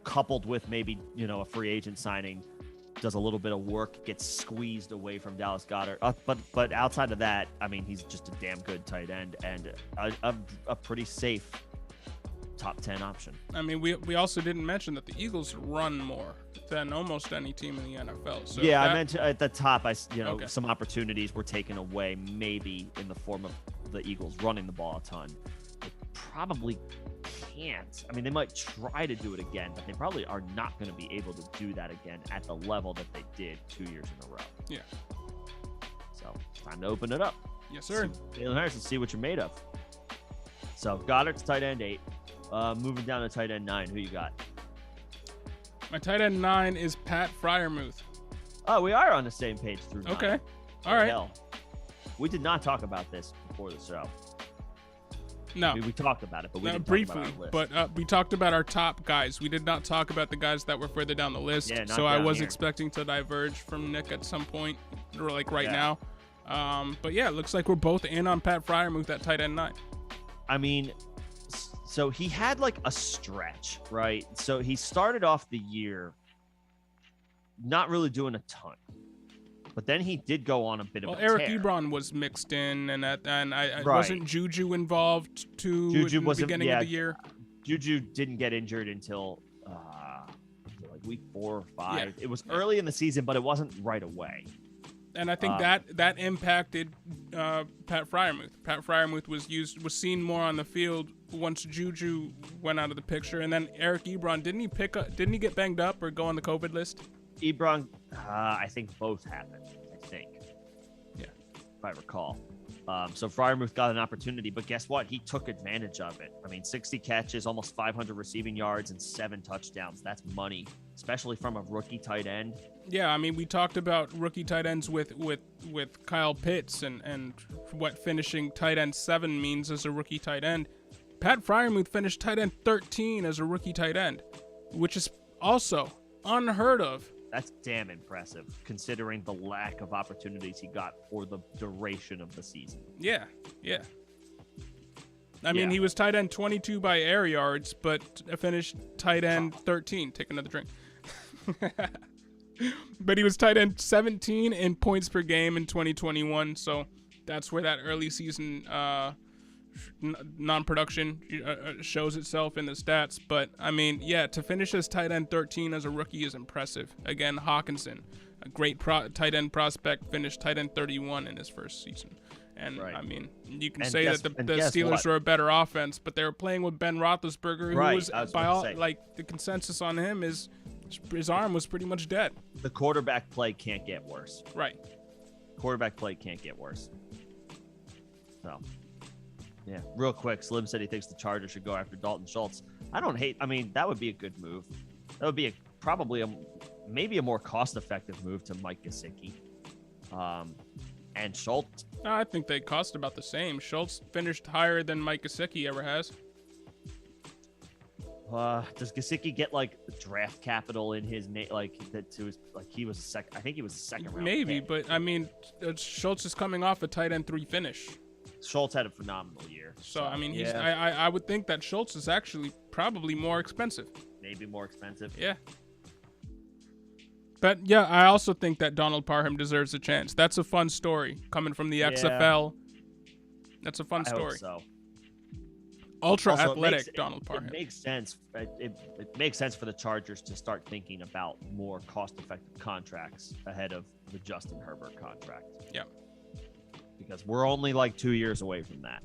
Speaker 2: coupled with maybe a free agent signing does a little bit of work, gets squeezed away from Dallas Goedert. But outside of that, I mean, he's just a damn good tight end and a pretty safe top 10 option.
Speaker 1: I mean, we also didn't mention that the Eagles run more than almost any team in the NFL. So
Speaker 2: I mentioned at the top, some opportunities were taken away, maybe in the form of the Eagles running the ball a ton. They probably can't. I mean, they might try to do it again, but they probably are not going to be able to do that again at the level that they did 2 years in a row.
Speaker 1: Yeah.
Speaker 2: So it's time to open it up.
Speaker 1: Yes, sir.
Speaker 2: Jalen Hurts, let's see what you're made of. So Goddard's tight end 8. Moving down to tight end 9, who you got?
Speaker 1: My tight end 9 is Pat Freiermuth.
Speaker 2: Oh, we are on the same page through 9.
Speaker 1: Okay. All right.
Speaker 2: Hell. We did not talk about this before the show.
Speaker 1: No.
Speaker 2: We talked about it, but we didn't
Speaker 1: briefly.
Speaker 2: Talk about our list.
Speaker 1: But we talked about our top guys. We did not talk about the guys that were further down the list.
Speaker 2: Yeah,
Speaker 1: so I was expecting to diverge from Nick at some point, or like right now. But yeah, it looks like we're both in on Pat Freiermuth at tight end 9.
Speaker 2: I mean, so he had like a stretch, right? So he started off the year not really doing a ton. But then he did go on a bit of a
Speaker 1: Eric
Speaker 2: tear.
Speaker 1: Ebron was mixed in, and wasn't Juju involved too in the beginning of the year?
Speaker 2: Juju didn't get injured until like week 4 or 5.
Speaker 1: Yeah.
Speaker 2: It was early in the season, but it wasn't right away.
Speaker 1: And I think that impacted Pat Freiermuth. Pat Freiermuth was seen more on the field once Juju went out of the picture, and then Eric Ebron didn't he get banged up or go on the COVID list?
Speaker 2: Ebron, I think both happened. I think, if I recall. So Freiermuth got an opportunity, but guess what? He took advantage of it. I mean, 60 catches, almost 500 receiving yards, and 7 touchdowns. That's money, especially from a rookie tight end.
Speaker 1: Yeah, I mean, we talked about rookie tight ends with Kyle Pitts and what finishing tight end 7 means as a rookie tight end. Pat Freiermuth finished tight end 13 as a rookie tight end, which is also unheard of.
Speaker 2: That's damn impressive, considering the lack of opportunities he got for the duration of the season.
Speaker 1: Yeah. I mean, he was tight end 22 by air yards, but finished tight end 13. Take another drink. But he was tight end 17 in points per game in 2021, so that's where that early season non-production shows itself in the stats. But I mean, yeah, to finish as tight end 13 as a rookie is impressive. Again, Hawkinson, a great tight end prospect, finished tight end 31 in his first season. And I mean, you can say that the Steelers were a better offense, but they were playing with Ben Roethlisberger, who was by all, like, the consensus on him is his arm was pretty much dead.
Speaker 2: The quarterback play can't get worse.
Speaker 1: Right.
Speaker 2: Quarterback play can't get worse. So, yeah. Real quick, Slim said he thinks the Chargers should go after Dalton Schultz. I mean, that would be a good move. That would be maybe a more cost-effective move to Mike Gesicki. And Schultz.
Speaker 1: I think they cost about the same. Schultz finished higher than Mike Gesicki ever has.
Speaker 2: Does Gesicki get like draft capital in his name? Like that to his, like he was a second. I think he was a second round.
Speaker 1: Maybe,
Speaker 2: pick.
Speaker 1: But I mean, Schultz is coming off a tight end 3 finish.
Speaker 2: Schultz had a phenomenal year.
Speaker 1: So I mean, I would think that Schultz is actually probably more expensive.
Speaker 2: Maybe more expensive.
Speaker 1: Yeah. But yeah, I also think that Donald Parham deserves a chance. That's a fun story coming from the XFL. That's a fun story.
Speaker 2: Hope so.
Speaker 1: Ultra athletic Donald Parham.
Speaker 2: It makes sense. It makes sense for the Chargers to start thinking about more cost-effective contracts ahead of the Justin Herbert contract.
Speaker 1: Yeah.
Speaker 2: Because we're only like 2 years away from that.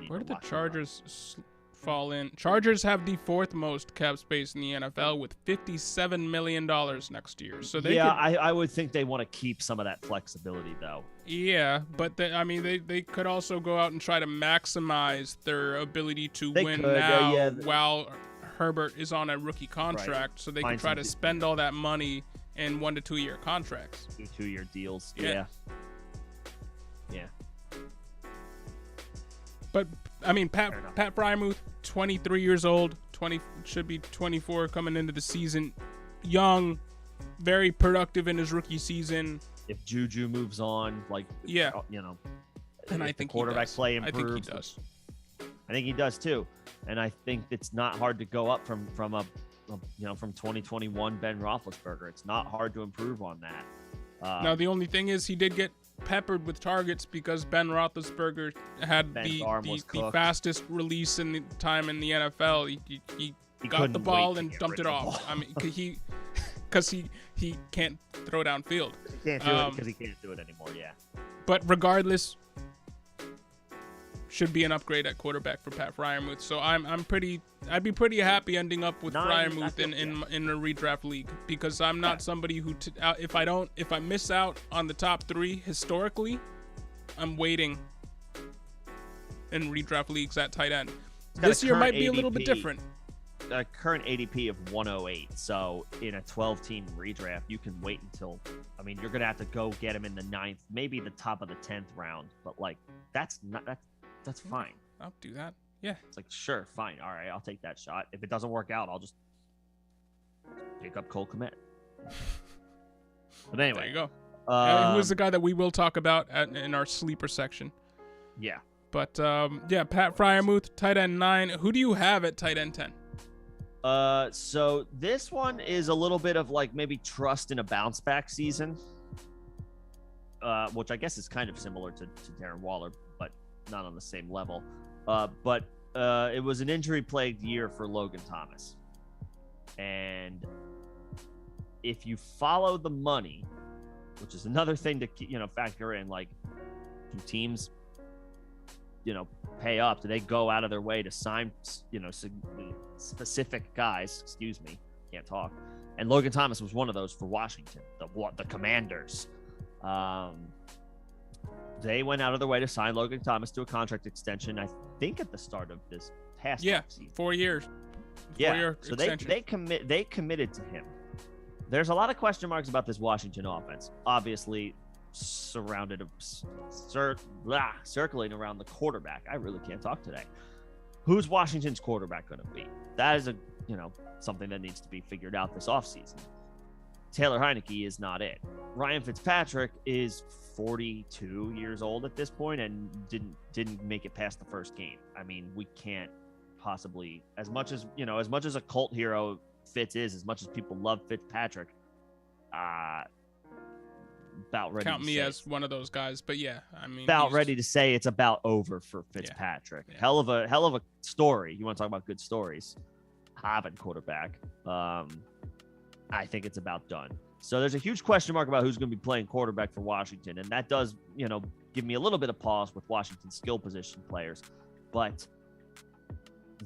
Speaker 1: Where did the Chargers fall in? Chargers have the 4th most cap space in the NFL with $57 million next year. So they
Speaker 2: I would think they want to keep some of that flexibility though.
Speaker 1: Yeah, but they could also go out and try to maximize their ability to win now while Herbert is on a rookie contract. Right. So they can try to spend all that money in 1 to 2 year contracts.
Speaker 2: 2-year deals. Yeah.
Speaker 1: But I mean, Pat Freiermuth, 23 years old, should be 24 coming into the season. Young, very productive in his rookie season.
Speaker 2: If Juju moves on,
Speaker 1: and I think
Speaker 2: quarterback play improves.
Speaker 1: I think he does.
Speaker 2: I think he does too, and I think it's not hard to go up from 2021 Ben Roethlisberger. It's not hard to improve on that.
Speaker 1: Now the only thing is he did get peppered with targets because Ben Roethlisberger had the fastest release in the time in the NFL. He got the ball and dumped it off. I mean, because he can't throw downfield.
Speaker 2: He can't do it because he can't do it anymore. Yeah.
Speaker 1: But regardless, should be an upgrade at quarterback for Pat Freiermuth. So I'd be pretty happy ending up with Freiermuth in a redraft league, because I'm not somebody who if I miss out on the top 3 historically, I'm waiting in redraft leagues at tight end. This year might be a little bit different.
Speaker 2: A current ADP of 108. So in a 12-team redraft, you can wait until. I mean, you're gonna have to go get him in the 9th, maybe the top of the 10th round. But like, that's fine.
Speaker 1: I'll do that. Yeah.
Speaker 2: It's like, sure, fine. All right, I'll take that shot. If it doesn't work out, I'll just pick up Cole Kmet. But anyway.
Speaker 1: There you go. Who is the guy that we will talk about in our sleeper section.
Speaker 2: Yeah.
Speaker 1: But, Pat Freiermuth, tight end 9. Who do you have at tight end 10?
Speaker 2: So this one is a little bit of like maybe trust in a bounce back season, which I guess is kind of similar to Darren Waller, but not on the same level. But it was an injury-plagued year for Logan Thomas. And if you follow the money, which is another thing to factor in, like, do teams pay up? Do they go out of their way to sign specific guys? Excuse me, can't talk. And Logan Thomas was one of those for Washington, the Commanders. They went out of their way to sign Logan Thomas to a contract extension, I think at the start of this past season.
Speaker 1: 4 years.
Speaker 2: So they committed to him. There's a lot of question marks about this Washington offense. Obviously, circling around the quarterback. I really can't talk today. Who's Washington's quarterback going to be? That is something that needs to be figured out this offseason. Taylor Heineke is not it. Ryan Fitzpatrick is 42 years old at this point and didn't make it past the first game. I mean, we can't possibly, as much as a cult hero Fitz is, as much as people love Fitzpatrick, about ready
Speaker 1: count
Speaker 2: to
Speaker 1: me
Speaker 2: say
Speaker 1: as one of those guys. But yeah, I mean,
Speaker 2: about ready to say it's about over for Fitzpatrick.
Speaker 1: Yeah.
Speaker 2: Hell of a story. You want to talk about good stories? Hobbit quarterback. I think it's about done. So there's a huge question mark about who's going to be playing quarterback for Washington, and that does, give me a little bit of pause with Washington's skill position players, but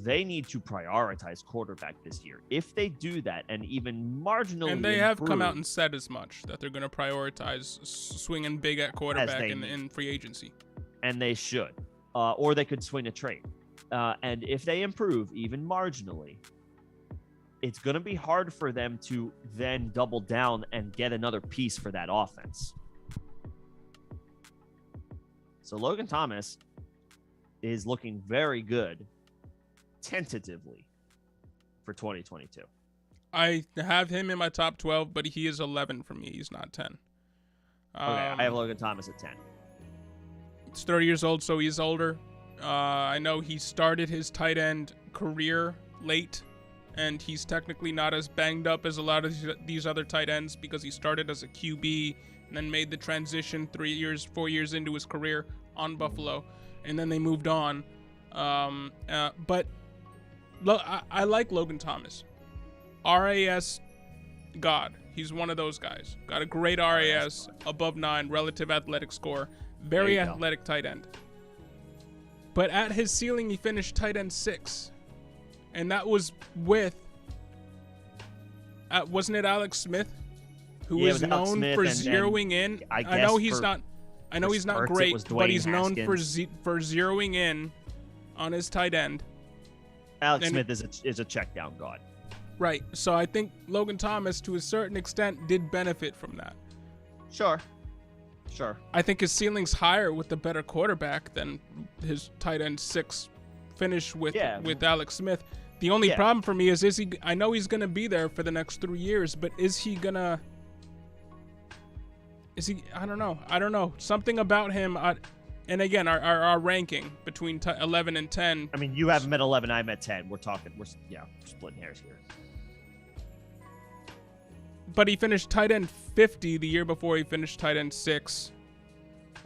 Speaker 2: they need to prioritize quarterback this year. If they do that, and even marginally,
Speaker 1: and they have come out and said as much, that they're going to prioritize swinging big at quarterback in free agency,
Speaker 2: and they should, or they could swing a trade. And if they improve even marginally, it's going to be hard for them to then double down and get another piece for that offense. So Logan Thomas is looking very good, tentatively, for 2022.
Speaker 1: I have him in my top 12, but he is 11 for me. He's not 10.
Speaker 2: Okay, I have Logan Thomas at 10.
Speaker 1: He's 30 years old, so he's older. I know he started his tight end career late, and he's technically not as banged up as a lot of these other tight ends because he started as a QB and then made the transition 4 years into his career on Buffalo, and then they moved on. But I like Logan Thomas. RAS God. He's one of those guys. Got a great RAS, above 9, relative athletic score. Very athletic tight end. But at his ceiling, he finished tight end 6. And that was with, wasn't it Alex Smith, who is known for zeroing in? I know he's not great, but he's known for zeroing in on his tight end.
Speaker 2: Alex Smith is a check down god.
Speaker 1: Right. So I think Logan Thomas, to a certain extent, did benefit from that.
Speaker 2: Sure.
Speaker 1: I think his ceiling's higher with the better quarterback than his tight end 6 finish with Alex Smith. The only problem for me is he? I know he's gonna be there for the next 3 years, but is he? I don't know. Something about him. And again, our ranking between 11 and 10.
Speaker 2: I mean, you have him at 11. I'm at 10. We're splitting hairs here.
Speaker 1: But he finished tight end 50 the year before he finished tight end 6.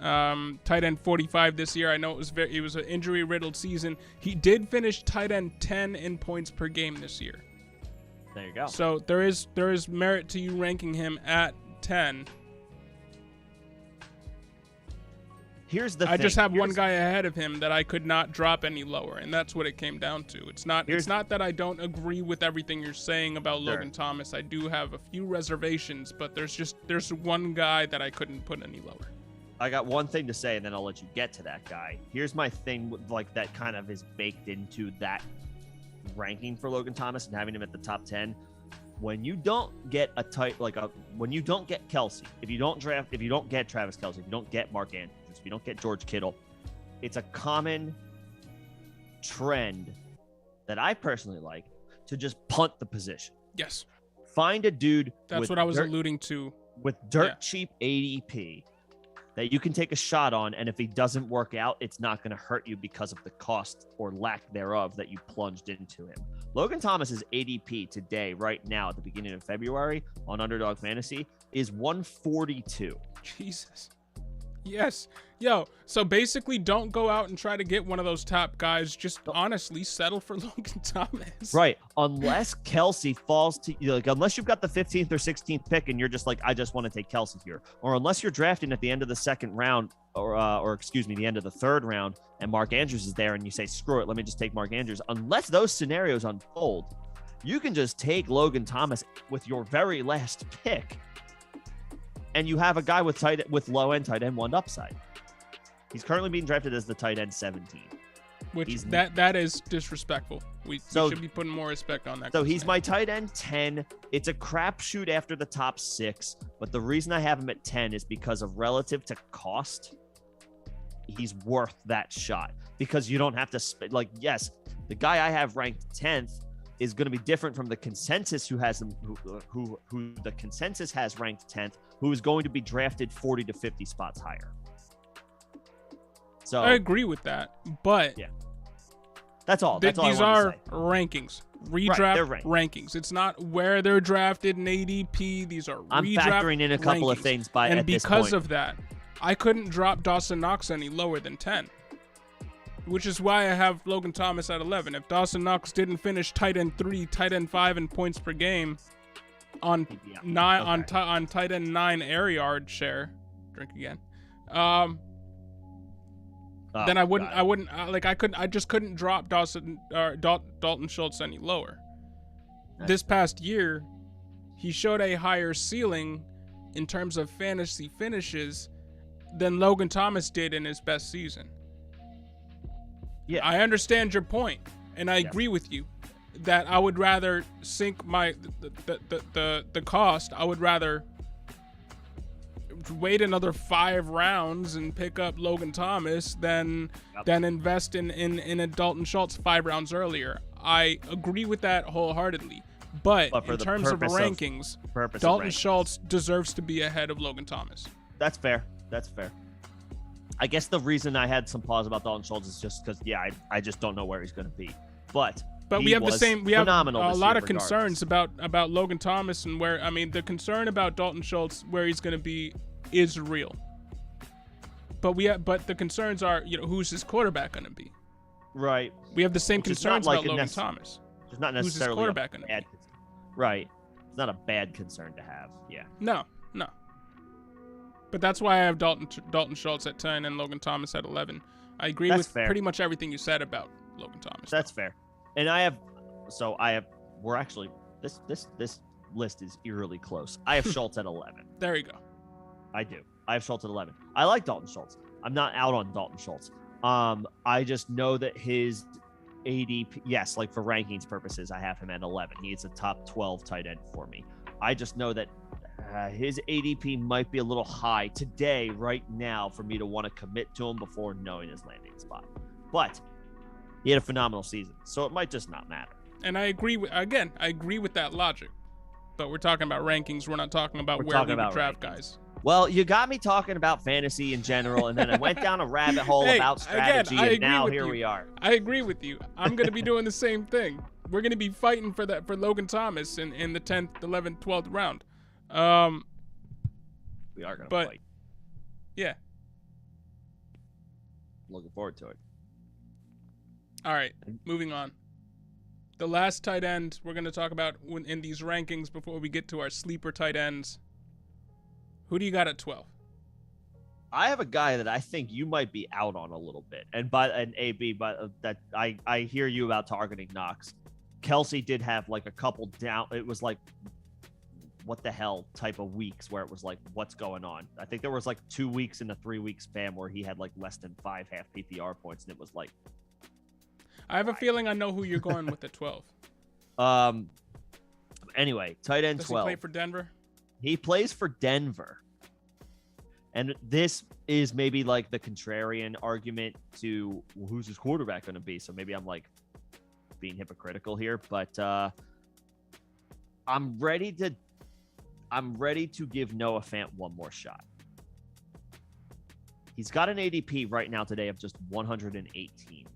Speaker 1: Tight end 45 this year. I know it was an injury-riddled season. He did finish tight end 10 in points per game this year.
Speaker 2: There you go.
Speaker 1: So there is merit to you ranking him at 10.
Speaker 2: Here's the thing.
Speaker 1: I just have one guy ahead of him that I could not drop any lower, and that's what it came down to. It's not that I don't agree with everything you're saying about Logan Thomas. I do have a few reservations, but there's one guy that I couldn't put any lower.
Speaker 2: I got one thing to say, and then I'll let you get to that guy. Here's my thing with, that kind of is baked into that ranking for Logan Thomas and having him at the top 10. When you don't get when you don't get Kelsey, if you don't get Travis Kelsey, if you don't get Mark Andrews, if you don't get George Kittle, it's a common trend that I personally like to just punt the position.
Speaker 1: Yes.
Speaker 2: Find a dude.
Speaker 1: That's what I was alluding to.
Speaker 2: With cheap ADP that you can take a shot on, and if he doesn't work out, it's not going to hurt you because of the cost or lack thereof that you plunged into him. Logan Thomas's ADP today, right now, at the beginning of February on Underdog Fantasy, is 142.
Speaker 1: Jesus. Yes. Yo, so basically don't go out and try to get one of those top guys. Just honestly settle for Logan Thomas.
Speaker 2: Right. Unless Kelsey falls to you, unless you've got the 15th or 16th pick and you're just like, I just want to take Kelsey here. Or unless you're drafting at the end of the second round or the end of the third round and Mark Andrews is there and you say, screw it, let me just take Mark Andrews. Unless those scenarios unfold, you can just take Logan Thomas with your very last pick. And you have a guy with low-end tight end 1 upside. He's currently being drafted as the tight end 17.
Speaker 1: Which that is disrespectful. We should be putting more respect on that.
Speaker 2: So he's my tight end 10. It's a crapshoot after the top 6, but the reason I have him at 10 is because of relative to cost. He's worth that shot because you don't have to yes, the guy I have ranked 10th is going to be different from the consensus who has them, who the consensus has ranked 10th, who is going to be drafted 40 to 50 spots higher. So
Speaker 1: I agree with that, but
Speaker 2: yeah, that's all. That's all
Speaker 1: these are rankings, redraft rankings. It's not where they're drafted in ADP. These are
Speaker 2: I'm
Speaker 1: redraft
Speaker 2: factoring in a couple
Speaker 1: rankings.
Speaker 2: of things
Speaker 1: and because of that, I couldn't drop Dawson Knox any lower than 10. Which is why I have Logan Thomas at 11. If Dawson Knox didn't finish tight end 3, tight end 5 in points per game on tight end 9 air yard share, drink again. Then I just couldn't drop Dalton Schultz any lower. This past year, he showed a higher ceiling in terms of fantasy finishes than Logan Thomas did in his best season.
Speaker 2: Yeah,
Speaker 1: I understand your point, and I agree with you that I would rather sink the cost. I would rather wait another 5 rounds and pick up Logan Thomas than invest in a Dalton Schultz 5 rounds earlier. I agree with that wholeheartedly. But in terms of rankings, Dalton Schultz deserves to be ahead of Logan Thomas.
Speaker 2: That's fair. I guess the reason I had some pause about Dalton Schultz is just because, I just don't know where he's going to be. But
Speaker 1: we have we have a lot of
Speaker 2: regardless.
Speaker 1: concerns about Logan Thomas and the concern about Dalton Schultz where he's going to be is real. But the concerns are, who's his quarterback going to be?
Speaker 2: Right.
Speaker 1: We have the same concerns about Logan Thomas.
Speaker 2: It's not necessarily
Speaker 1: who's his quarterback going to be?
Speaker 2: Right. It's not a bad concern to have. Yeah.
Speaker 1: No. But that's why I have Dalton Schultz at 10 and Logan Thomas at 11. I agree with pretty much everything you said about Logan Thomas.
Speaker 2: That's fair. And we're actually, this list is eerily close. I have Schultz at 11.
Speaker 1: There you go.
Speaker 2: I do. I have Schultz at 11. I like Dalton Schultz. I'm not out on Dalton Schultz. I just know that his ADP, yes, like for rankings purposes, I have him at 11. He is a top 12 tight end for me. I just know that his ADP might be a little high today, right now, for me to want to commit to him before knowing his landing spot. But he had a phenomenal season, so it might just not matter.
Speaker 1: And I agree with that logic. But we're talking about rankings. We're not talking about where we would draft guys.
Speaker 2: Well, you got me talking about fantasy in general, and then I went down a rabbit hole about strategy, and now here we are.
Speaker 1: I agree with you. I'm going to be doing the same thing. We're going to be fighting for Logan Thomas in the 10th, 11th, 12th round.
Speaker 2: We are going to fight.
Speaker 1: Yeah.
Speaker 2: Looking forward to it.
Speaker 1: All right, moving on. The last tight end we're going to talk about in these rankings before we get to our sleeper tight ends. Who do you got at 12?
Speaker 2: I have a guy that I think you might be out on a little bit. And that I hear you about targeting Knox. Kelsey did have like a couple down. It was like, what the hell type of weeks where it was like, what's going on? I think there was like 2 weeks in a 3-week span where he had like less than 5 half PPR points. And it was like,
Speaker 1: I have a feeling I know who you're going with at 12.
Speaker 2: Anyway, tight end 12.
Speaker 1: Does he play for Denver?
Speaker 2: He plays for Denver. And this is maybe like the contrarian argument to who's his quarterback going to be. So maybe I'm like being hypocritical here, but I'm ready to give Noah Fant one more shot. He's got an ADP right now today of just 118.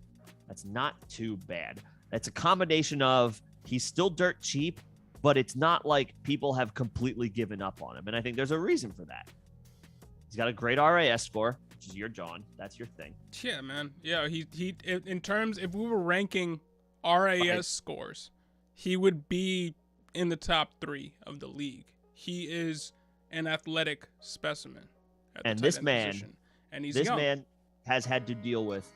Speaker 2: That's not too bad. That's a combination of he's still dirt cheap, but it's not like people have completely given up on him. And I think there's a reason for that. He's got a great RAS score, which is your John. That's your thing.
Speaker 1: Yeah, man. Yeah, he in terms, if we were ranking RAS scores, he would be in the top 3 of the league. He is an athletic specimen.
Speaker 2: And this man, man has had to deal with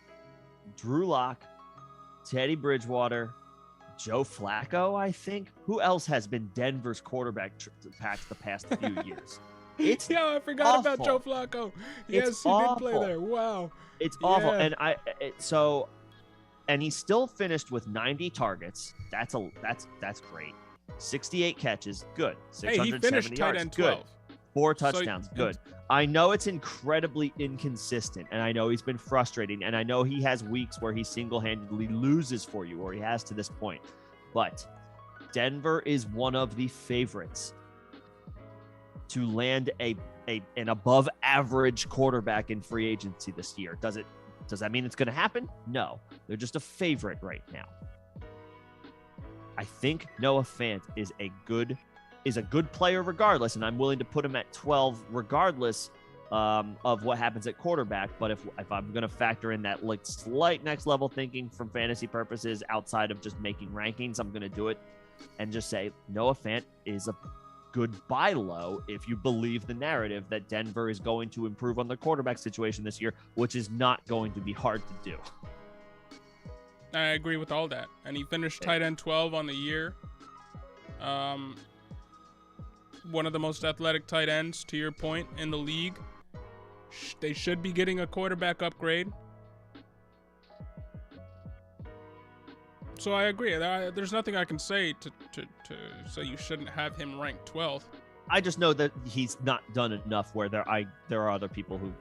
Speaker 2: Drew Lock, Teddy Bridgewater, Joe Flacco, I think. Who else has been Denver's quarterback patch the past few years? It's
Speaker 1: I forgot about Joe Flacco. Yes, he did play there. Wow.
Speaker 2: It's awful. And and he still finished with 90 targets. That's great. 68 catches, good. 670 yards, good. 4 touchdowns, good. I know it's incredibly inconsistent, and I know he's been frustrating, and I know he has weeks where he single-handedly loses for you, or he has to this point. But Denver is one of the favorites to land an above average quarterback in free agency this year. Does that mean it's going to happen? No. They're just a favorite right now. I think Noah Fant is a good player regardless, and I'm willing to put him at 12 regardless of what happens at quarterback. But if I'm going to factor in that like slight next level thinking from fantasy purposes outside of just making rankings, I'm going to do it and just say Noah Fant is a good buy low if you believe the narrative that Denver is going to improve on the quarterback situation this year, which is not going to be hard to do.
Speaker 1: I agree with all that. And he finished tight end 12 on the year. One of the most athletic tight ends, to your point, in the league. They should be getting a quarterback upgrade. So I agree. There's nothing I can say to say you shouldn't have him ranked 12th.
Speaker 2: I just know that he's not done enough where there are other people who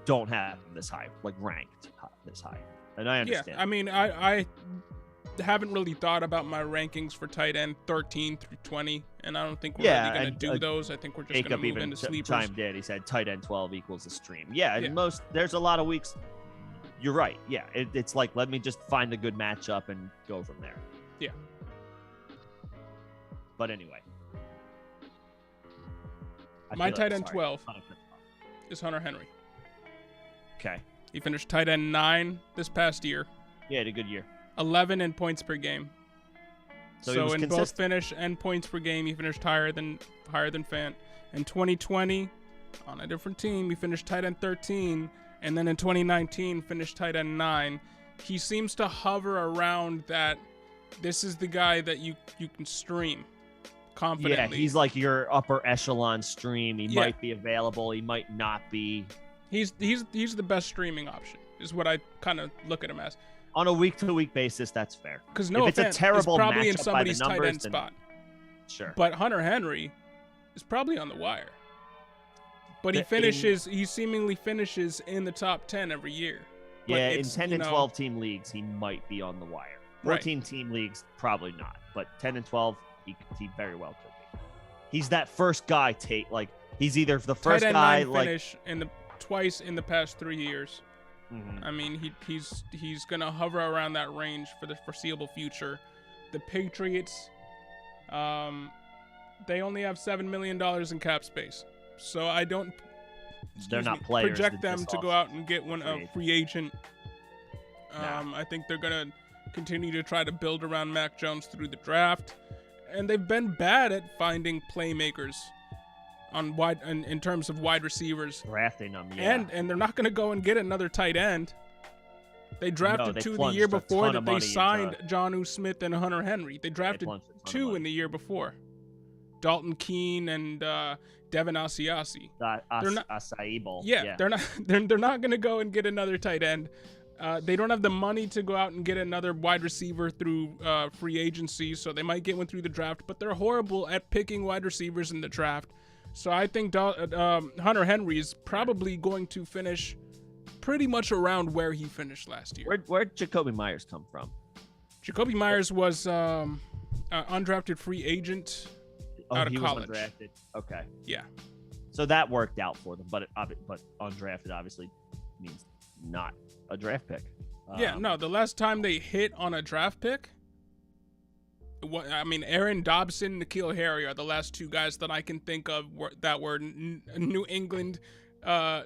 Speaker 2: don't have him this high, like ranked this high. And I understand.
Speaker 1: Yeah, I mean, I haven't really thought about my rankings for tight end 13 through 20, and I don't think we're really going to do those. I think we're just going to move into sleepers.
Speaker 2: Chimed in. He said tight end 12 equals a stream. Yeah, there's a lot of weeks. You're right. Yeah, it's like, let me just find a good matchup and go from there.
Speaker 1: Yeah.
Speaker 2: But anyway.
Speaker 1: My tight end 12 is Hunter Henry.
Speaker 2: Okay.
Speaker 1: He finished tight end 9 this past year.
Speaker 2: Yeah, had a good year.
Speaker 1: 11 in points per game. So in both finish and points per game, he finished higher than Fant. In 2020, on a different team, he finished tight end 13, and then in 2019 finished tight end 9. He seems to hover around that. This is the guy that you can stream confidently.
Speaker 2: Yeah, he's like your upper echelon stream. He might be available. He might not be.
Speaker 1: He's the best streaming option, is what I kind of look at him as.
Speaker 2: On a week-to-week basis, that's fair.
Speaker 1: Because Noah Fant is probably in somebody's tight end spot.
Speaker 2: Sure.
Speaker 1: But Hunter Henry is probably on the wire. But he seemingly finishes in the top 10 every year. But
Speaker 2: yeah, in 10 and 12 team leagues, he might be on the wire. 14 team leagues, probably not. But 10 and 12, he very well could be. He's that first guy, like he's either the first guy, like
Speaker 1: finish twice in the past 3 years.
Speaker 2: Mm-hmm.
Speaker 1: I mean, he's gonna hover around that range for the foreseeable future. The Patriots, they only have $7 million in cap space, so I don't.
Speaker 2: They're not players.
Speaker 1: Project them to go out and get a free agent. I think they're gonna continue to try to build around Mac Jones through the draft, and they've been bad at finding playmakers in terms of wide receivers.
Speaker 2: Drafting them, yeah.
Speaker 1: And they're not going to go and get another tight end. They drafted two the year before that they signed Jonnu Smith and Hunter Henry. They drafted two in the year before. Dalton Keene and Devin Asiasi.
Speaker 2: Yeah,
Speaker 1: they're not going to go and get another tight end. They don't have the money to go out and get another wide receiver through free agency, so they might get one through the draft, but they're horrible at picking wide receivers in the draft. So I think Hunter Henry is probably going to finish pretty much around where he finished last year.
Speaker 2: Where'd Jacoby Myers come from?
Speaker 1: Jacoby Myers was an undrafted free agent out of college.
Speaker 2: Was undrafted. Okay.
Speaker 1: Yeah.
Speaker 2: So that worked out for them, but undrafted obviously means not a draft pick.
Speaker 1: The last time they hit on a draft pick, Aaron Dobson, N'Keal Harry are the last two guys that I can think of that were New England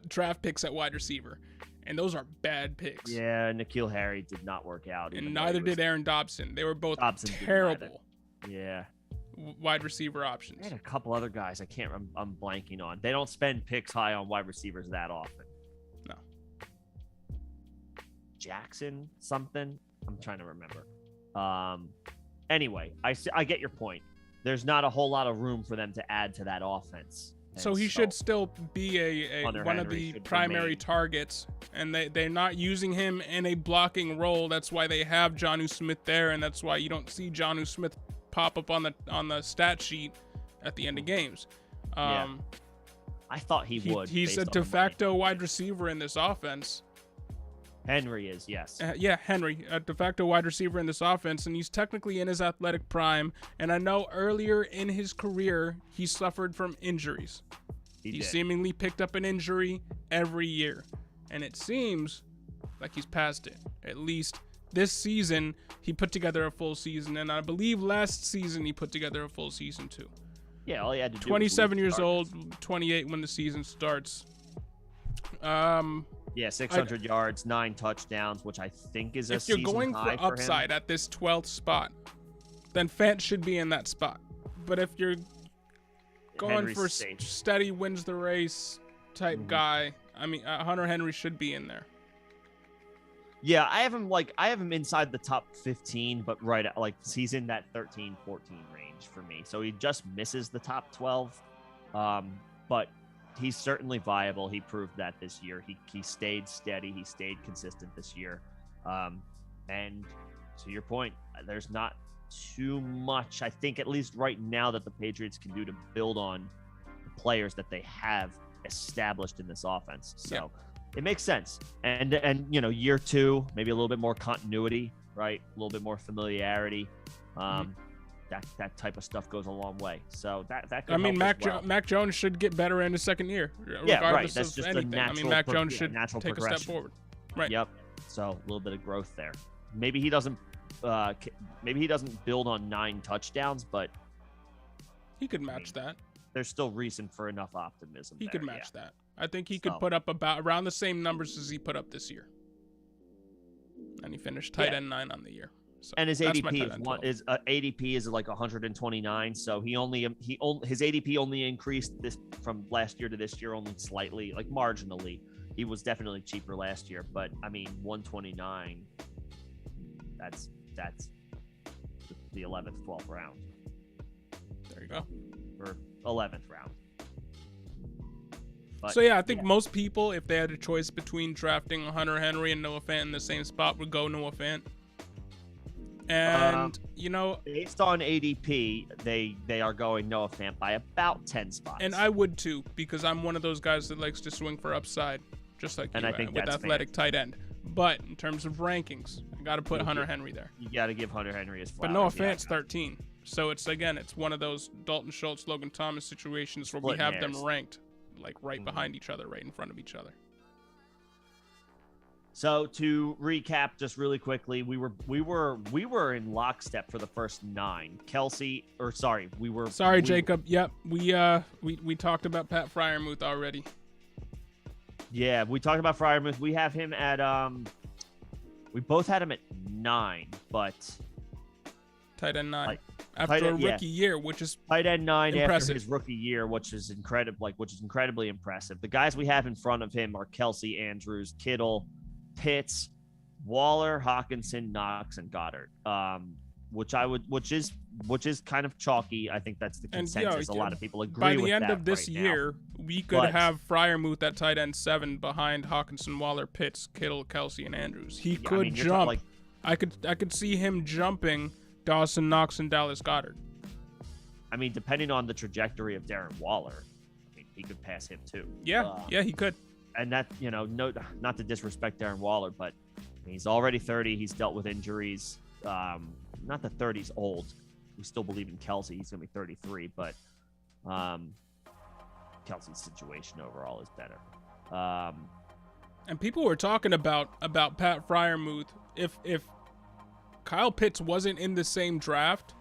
Speaker 1: draft picks at wide receiver. And those are bad picks.
Speaker 2: Yeah, N'Keal Harry did not work out.
Speaker 1: And neither did Aaron Dobson. They were both terrible.
Speaker 2: Yeah.
Speaker 1: Wide receiver options.
Speaker 2: They had a couple other guys I'm blanking on. They don't spend picks high on wide receivers that often.
Speaker 1: No.
Speaker 2: Jackson something? I'm trying to remember. Anyway, I get your point. There's not a whole lot of room for them to add to that offense.
Speaker 1: So he should still be one of the primary targets, and they're not using him in a blocking role. That's why they have Jonnu Smith there, and that's why you don't see Jonnu Smith pop up on the stat sheet at the end of games.
Speaker 2: I thought he would.
Speaker 1: He's a de facto wide receiver in this offense.
Speaker 2: Henry is, yes.
Speaker 1: Henry, a de facto wide receiver in this offense, and he's technically in his athletic prime. And I know earlier in his career, he suffered from injuries. He seemingly picked up an injury every year, and it seems like he's past it. At least this season, he put together a full season, and I believe last season he put together a full season too.
Speaker 2: Yeah, all he had to do
Speaker 1: 27 years old, 28 when the season starts.
Speaker 2: 600 yards, 9 touchdowns, which I think is a season high for him. If you're going for
Speaker 1: upside at this 12th spot, then Fant should be in that spot. But if you're going for steady wins the race type guy, I mean, Hunter Henry should be in there.
Speaker 2: Yeah, I have him inside the top 15, but right at, he's in that 13-14 range for me. So he just misses the top 12. But he's certainly viable. He proved that this year. He stayed steady. He stayed consistent this year. And to your point, there's not too much, I think, at least right now, that the Patriots can do to build on the players that they have established in this offense. So it makes sense. And year 2, maybe a little bit more continuity, right? A little bit more familiarity. That type of stuff goes a long way. So that could
Speaker 1: Mac Jones should get better in his second year.
Speaker 2: Yeah, right. That's just anything. A natural.
Speaker 1: Mac Jones should take a step forward. Right.
Speaker 2: Yep. So a little bit of growth there. Maybe he doesn't. Maybe he doesn't build on 9 touchdowns, but
Speaker 1: he could match that.
Speaker 2: There's still reason for enough optimism.
Speaker 1: He could match that. I think he could put up around the same numbers as he put up this year. And he finished tight end 9 on the year. So
Speaker 2: and his ADP is like 129. So his ADP only increased this from last year to this year only slightly, like marginally. He was definitely cheaper last year, but I mean 129. That's the 11th, 12th round.
Speaker 1: There you go.
Speaker 2: Or 11th round. But,
Speaker 1: so I think most people, if they had a choice between drafting Hunter Henry and Noah Fant in the same spot, would go Noah Fant. And
Speaker 2: based on ADP, they are going Noah Fant by about 10 spots.
Speaker 1: And I would too, because I'm one of those guys that likes to swing for upside, just like I think with athletic tight end. But in terms of rankings, I got to put Hunter Henry there.
Speaker 2: You got to give Hunter Henry his flowers.
Speaker 1: But Noah Fant's 13. So it's one of those Dalton Schultz, Logan Thomas situations where we have them ranked right behind each other, right in front of each other.
Speaker 2: So to recap just really quickly, we were in lockstep for the first 9. Sorry,
Speaker 1: Jacob. Yep. We talked about Pat Freiermuth already.
Speaker 2: Yeah, we talked about Freiermuth. We have him at we both had him at 9, but
Speaker 1: tight end 9 after a rookie year, which is
Speaker 2: tight end 9
Speaker 1: impressive.
Speaker 2: After his rookie year, which is incredibly impressive. The guys we have in front of him are Kelsey, Andrews, Kittle, Pitts, Waller, Hawkinson, Knox, and Goddard. Which is kind of chalky. I think that's the consensus. A lot of people agree with that.
Speaker 1: By the end of this year, we could have Freiermuth at tight end 7 behind Hawkinson, Waller, Pitts, Kittle, Kelsey, and Andrews. He could jump. I could see him jumping Dawson, Knox, and Dallas Goedert.
Speaker 2: I mean, depending on the trajectory of Darren Waller, he could pass him too.
Speaker 1: Yeah, he could.
Speaker 2: And that, not to disrespect Darren Waller, but he's already 30. He's dealt with injuries. Not that 30's old. We still believe in Kelsey. He's going to be 33, but Kelsey's situation overall is better.
Speaker 1: And people were talking about Pat Freiermuth. If Kyle Pitts wasn't in the same draft,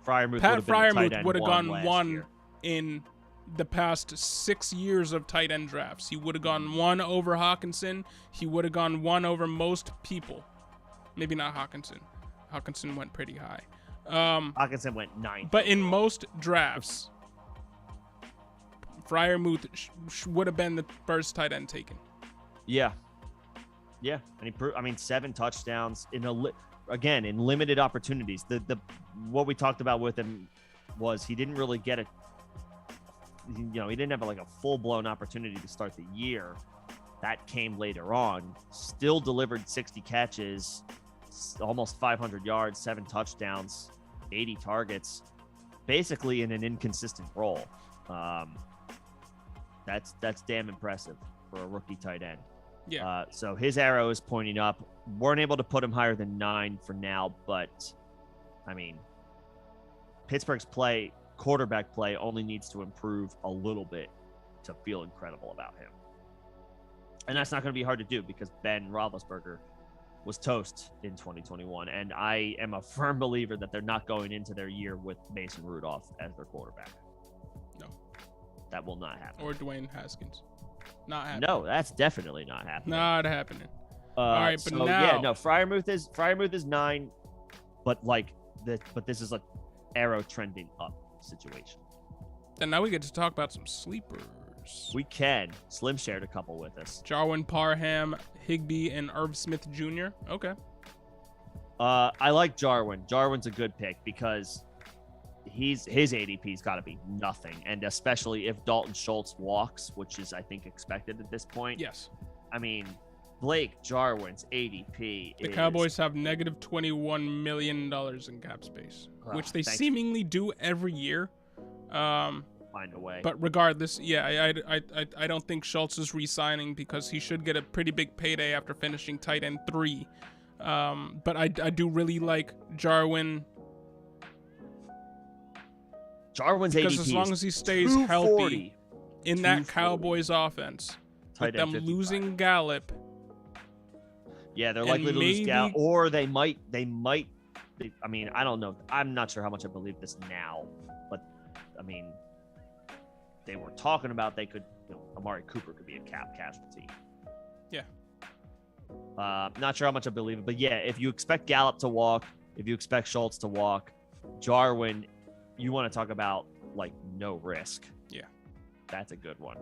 Speaker 1: Pat Freiermuth would have gone 1 in the past 6 years of tight end drafts. He would have gone 1 over Hawkinson. He would have gone 1 over most people. Maybe not Hawkinson. Hawkinson went pretty high.
Speaker 2: Hawkinson went 9.
Speaker 1: But in most drafts, Freiermuth would have been the first tight end taken.
Speaker 2: Yeah. And he proved, 7 touchdowns in limited opportunities. The what we talked about with him was he didn't really get it. He didn't have a full-blown opportunity to start the year. That came later on. Still delivered 60 catches, almost 500 yards, 7 touchdowns, 80 targets, basically in an inconsistent role. That's damn impressive for a rookie tight end.
Speaker 1: Yeah.
Speaker 2: So his arrow is pointing up. Weren't able to put him higher than 9 for now, but I mean, Pittsburgh's quarterback play only needs to improve a little bit to feel incredible about him. And that's not going to be hard to do because Ben Roethlisberger was toast in 2021. And I am a firm believer that they're not going into their year with Mason Rudolph as their quarterback.
Speaker 1: No.
Speaker 2: That will not happen.
Speaker 1: Or Dwayne Haskins. Not happening.
Speaker 2: No, that's definitely not happening.
Speaker 1: Not happening. All right, but now...
Speaker 2: Yeah, no, Freiermuth is 9, but this is a arrow trending up situation.
Speaker 1: Then now we get to talk about some sleepers.
Speaker 2: We can. Slim shared a couple with us.
Speaker 1: Jarwin Parham, Higbee, and Irv Smith Jr. Okay.
Speaker 2: I like Jarwin. Jarwin's a good pick because his ADP's got to be nothing, and especially if Dalton Schultz walks, which is I think expected at this point.
Speaker 1: Yes.
Speaker 2: I mean, Blake Jarwin's ADP.
Speaker 1: The Cowboys have negative $21 million in cap space, which they seemingly do every year.
Speaker 2: Find a way.
Speaker 1: But regardless, yeah, I don't think Schultz is re-signing because he should get a pretty big payday after finishing tight end 3. But I do really like Jarwin.
Speaker 2: Jarwin's
Speaker 1: because
Speaker 2: ADP
Speaker 1: as long as he stays healthy in that Cowboys offense, with them losing Gallup.
Speaker 2: Yeah, they're likely to lose Gallup, or they might. I mean, I don't know. I'm not sure how much I believe this now, but I mean, they were talking about they could. Amari Cooper could be a cap casualty.
Speaker 1: Yeah.
Speaker 2: Not sure how much I believe it, but yeah, if you expect Gallup to walk, if you expect Schultz to walk, Jarwin, you want to talk about like no risk.
Speaker 1: Yeah,
Speaker 2: that's a good one.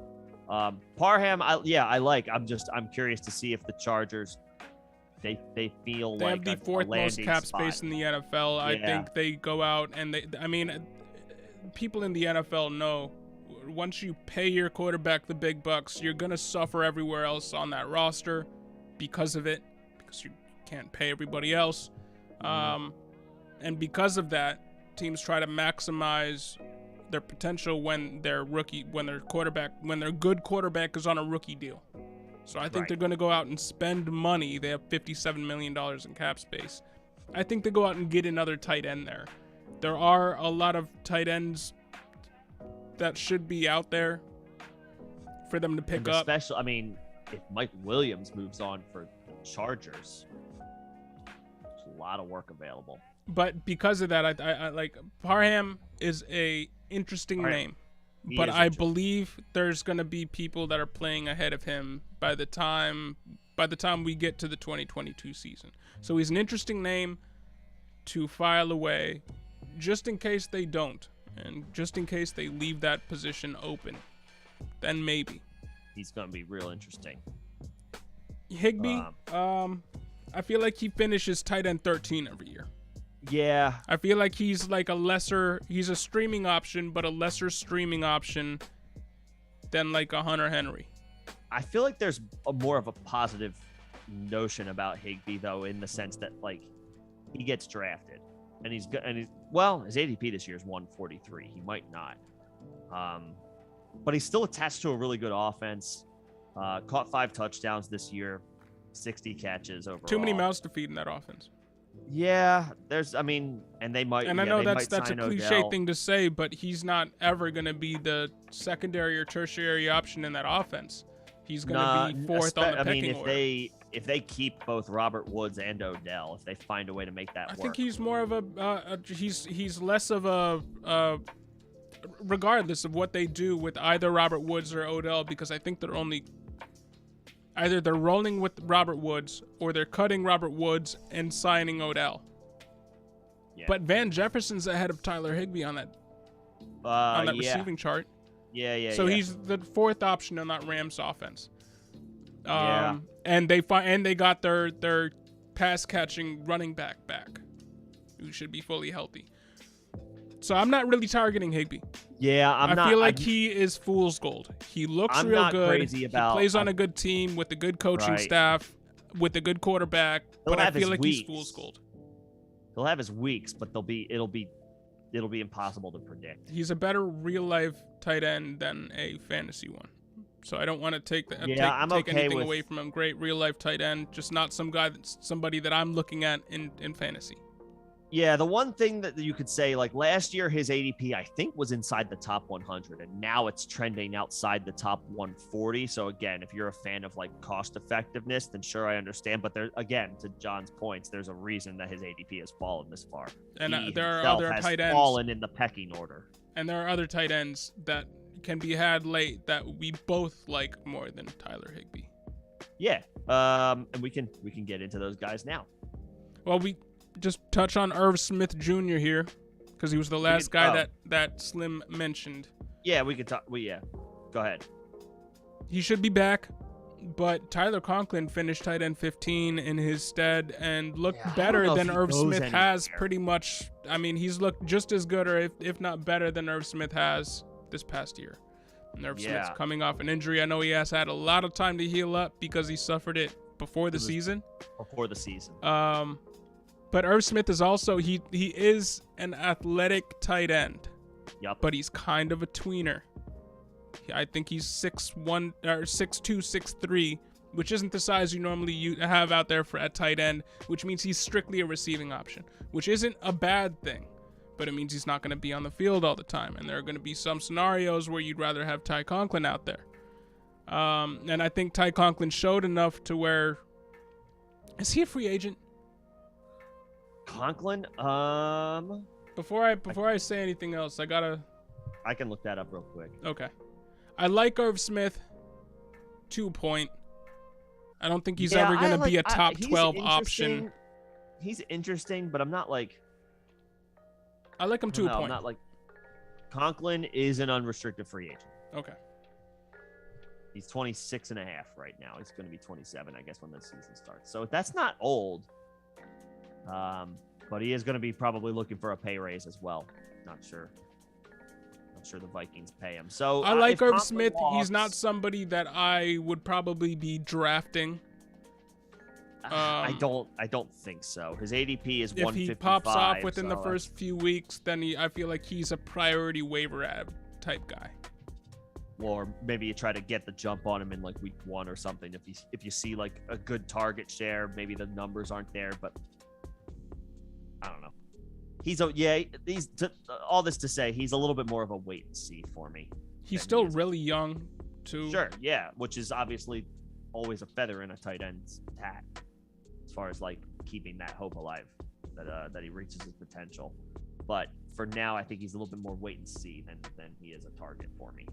Speaker 2: Parham, I like. I'm curious to see if the Chargers, they feel
Speaker 1: they
Speaker 2: like
Speaker 1: have the fourth most cap space in the NFL. Yeah. I think they go out and people in the NFL know once you pay your quarterback the big bucks, you're gonna suffer everywhere else on that roster because of it, because you can't pay everybody else, and because of that, teams try to maximize their potential when their good quarterback is on a rookie deal. So I think they're going to go out and spend money. They have $57 million in cap space. I think they go out and get another tight end there. There are a lot of tight ends that should be out there for them to pick up.
Speaker 2: Especially, I mean, if Mike Williams moves on for the Chargers, there's a lot of work available.
Speaker 1: But because of that, I like Parham is a interesting name. But I believe there's going to be people that are playing ahead of him by the time we get to the 2022 season. So he's an interesting name to file away just in case they don't, and just in case they leave that position open. Then maybe.
Speaker 2: He's going to be real interesting.
Speaker 1: Higbee, I feel like he finishes tight end 13 every year.
Speaker 2: Yeah.
Speaker 1: I feel like he's like he's a streaming option, but a lesser streaming option than like a Hunter Henry.
Speaker 2: I feel like there's more of a positive notion about Higbee though, in the sense that like he gets drafted and he's good, and his ADP this year is 143. He might not. But he's still attached to a really good offense. Caught 5 touchdowns this year, 60 catches overall.
Speaker 1: Too many mouths to feed in that offense.
Speaker 2: Yeah, and they might.
Speaker 1: And I know that's a cliche thing to say, but he's not ever going to be the secondary or tertiary option in that offense. He's going to be fourth on the pecking order.
Speaker 2: If they keep both Robert Woods and Odell, if they find a way to make that work.
Speaker 1: I think he's more of he's less of a regardless of what they do with either Robert Woods or Odell, because I think they're either they're rolling with Robert Woods or they're cutting Robert Woods and signing Odell. Yeah. But Van Jefferson's ahead of Tyler Higbee on that receiving chart.
Speaker 2: Yeah.
Speaker 1: So he's the fourth option on that Rams offense. And they got their pass catching running back, who should be fully healthy. So I'm not really targeting Higbee.
Speaker 2: Yeah, I
Speaker 1: feel like he is fool's gold. He looks real good. He plays on a good team with a good coaching staff, with a good quarterback. But I feel like he's fool's gold.
Speaker 2: He'll have his weeks, but it'll be impossible to predict.
Speaker 1: He's a better real life tight end than a fantasy one. So I don't want to take
Speaker 2: I'm
Speaker 1: take
Speaker 2: okay
Speaker 1: anything
Speaker 2: with...
Speaker 1: away from him. Great real life tight end, just not somebody that I'm looking at in fantasy.
Speaker 2: Yeah, the one thing that you could say, like last year, his ADP, I think, was inside the top 100, and now it's trending outside the top 140. So again, if you're a fan of like cost effectiveness, then sure, I understand. But there, again, to John's points, there's a reason that his ADP has fallen this far.
Speaker 1: And
Speaker 2: he
Speaker 1: there are other
Speaker 2: has
Speaker 1: tight ends
Speaker 2: fallen in the pecking order.
Speaker 1: And there are other tight ends that can be had late that we both like more than Tyler Higbee.
Speaker 2: Yeah, and we can get into those guys now.
Speaker 1: Well, we just touch on Irv Smith Jr. here because he was the last guy that Slim mentioned.
Speaker 2: Yeah, we could talk. Go ahead.
Speaker 1: He should be back, but Tyler Conklin finished tight end 15 in his stead and looked better than Irv Smith has pretty much. I mean, he's looked just as good or if not better than Irv Smith has this past year. And Irv Smith's coming off an injury. I know he has had a lot of time to heal up because he suffered it before the season. But Irv Smith is also he is an athletic tight end.
Speaker 2: Yep.
Speaker 1: But he's kind of a tweener. I think he's 6'1" or 6'2", 6'3", which isn't the size you normally have out there at tight end, which means he's strictly a receiving option, which isn't a bad thing, but it means he's not going to be on the field all the time, and there are going to be some scenarios where you'd rather have Ty Conklin out there. And I think Ty Conklin showed enough to where... Is he a free agent?
Speaker 2: Conklin?
Speaker 1: Before I say anything else, I can
Speaker 2: look that up real quick.
Speaker 1: Okay. I like Irv Smith to a point. I don't think he's ever going to be a top 12 option.
Speaker 2: He's interesting, but I'm not like...
Speaker 1: I like him to a point.
Speaker 2: I'm not like... Conklin is an unrestricted free agent.
Speaker 1: Okay.
Speaker 2: He's 26 and a half right now. He's going to be 27, I guess, when the season starts. So that's not old. But he is going to be probably looking for a pay raise as well. Not sure the Vikings pay him. So
Speaker 1: I like Irv Smith. He's not somebody that I would probably be drafting.
Speaker 2: I don't think so. His ADP is 155.
Speaker 1: If he pops off within the first few weeks, then I feel like he's a priority waiver ad type guy.
Speaker 2: Or maybe you try to get the jump on him in like week 1 or something. If you see like a good target share, maybe the numbers aren't there, but I don't know. All this to say, he's a little bit more of a wait and see for me.
Speaker 1: He's still really young, too.
Speaker 2: Sure, yeah, which is obviously always a feather in a tight end's hat, as far as like keeping that hope alive that he reaches his potential. But for now, I think he's a little bit more wait and see than he is a target for me.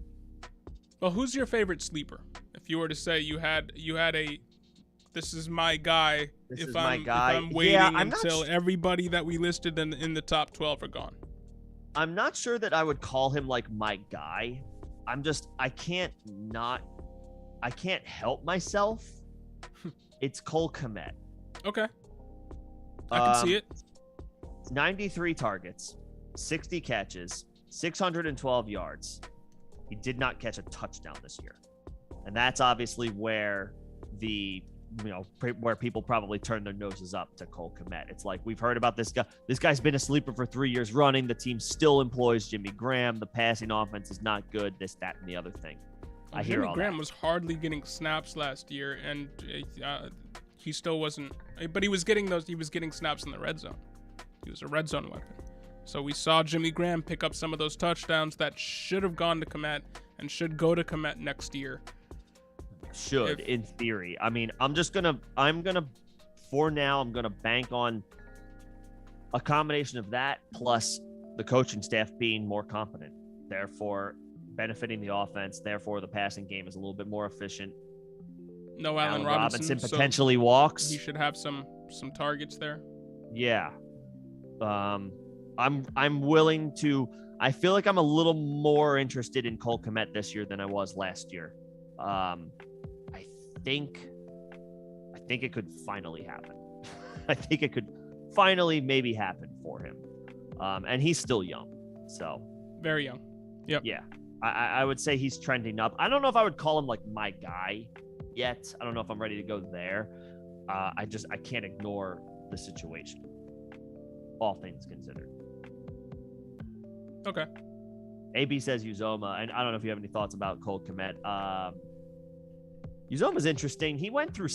Speaker 1: Well, who's your favorite sleeper? If you were to say you had a, this is my guy. If I'm waiting until everybody that we listed in the top 12 are gone.
Speaker 2: I'm not sure that I would call him like my guy. I can't help myself. It's Cole Kmet.
Speaker 1: Okay. I can see it.
Speaker 2: 93 targets, 60 catches, 612 yards. He did not catch a touchdown this year. And that's obviously where where people probably turn their noses up to Cole Kmet. It's like, we've heard about this guy. This guy's been a sleeper for 3 years running. The team still employs Jimmy Graham. The passing offense is not good. This, that, and the other thing. I hear all
Speaker 1: Jimmy Graham was hardly getting snaps last year, and he still wasn't. But he was getting snaps in the red zone. He was a red zone weapon. So we saw Jimmy Graham pick up some of those touchdowns that should have gone to Kmet and should go to Kmet next year.
Speaker 2: In theory. I mean, I'm gonna bank on a combination of that plus the coaching staff being more competent, therefore benefiting the offense, therefore the passing game is a little bit more efficient.
Speaker 1: No Allen Robinson
Speaker 2: potentially walks.
Speaker 1: He should have some targets there.
Speaker 2: Yeah. I'm willing to. I feel like I'm a little more interested in Cole Kmet this year than I was last year. I think it could finally happen. I think it could finally maybe happen for him. And he's still young, so
Speaker 1: very young. Yep.
Speaker 2: Yeah, I would say he's trending up. I don't know if I would call him like my guy yet. I don't know if I'm ready to go there. I can't ignore the situation, all things considered.
Speaker 1: Okay.
Speaker 2: AB says Uzoma, and I don't know if you have any thoughts about Cole Kmet. Uzoma's interesting. He went through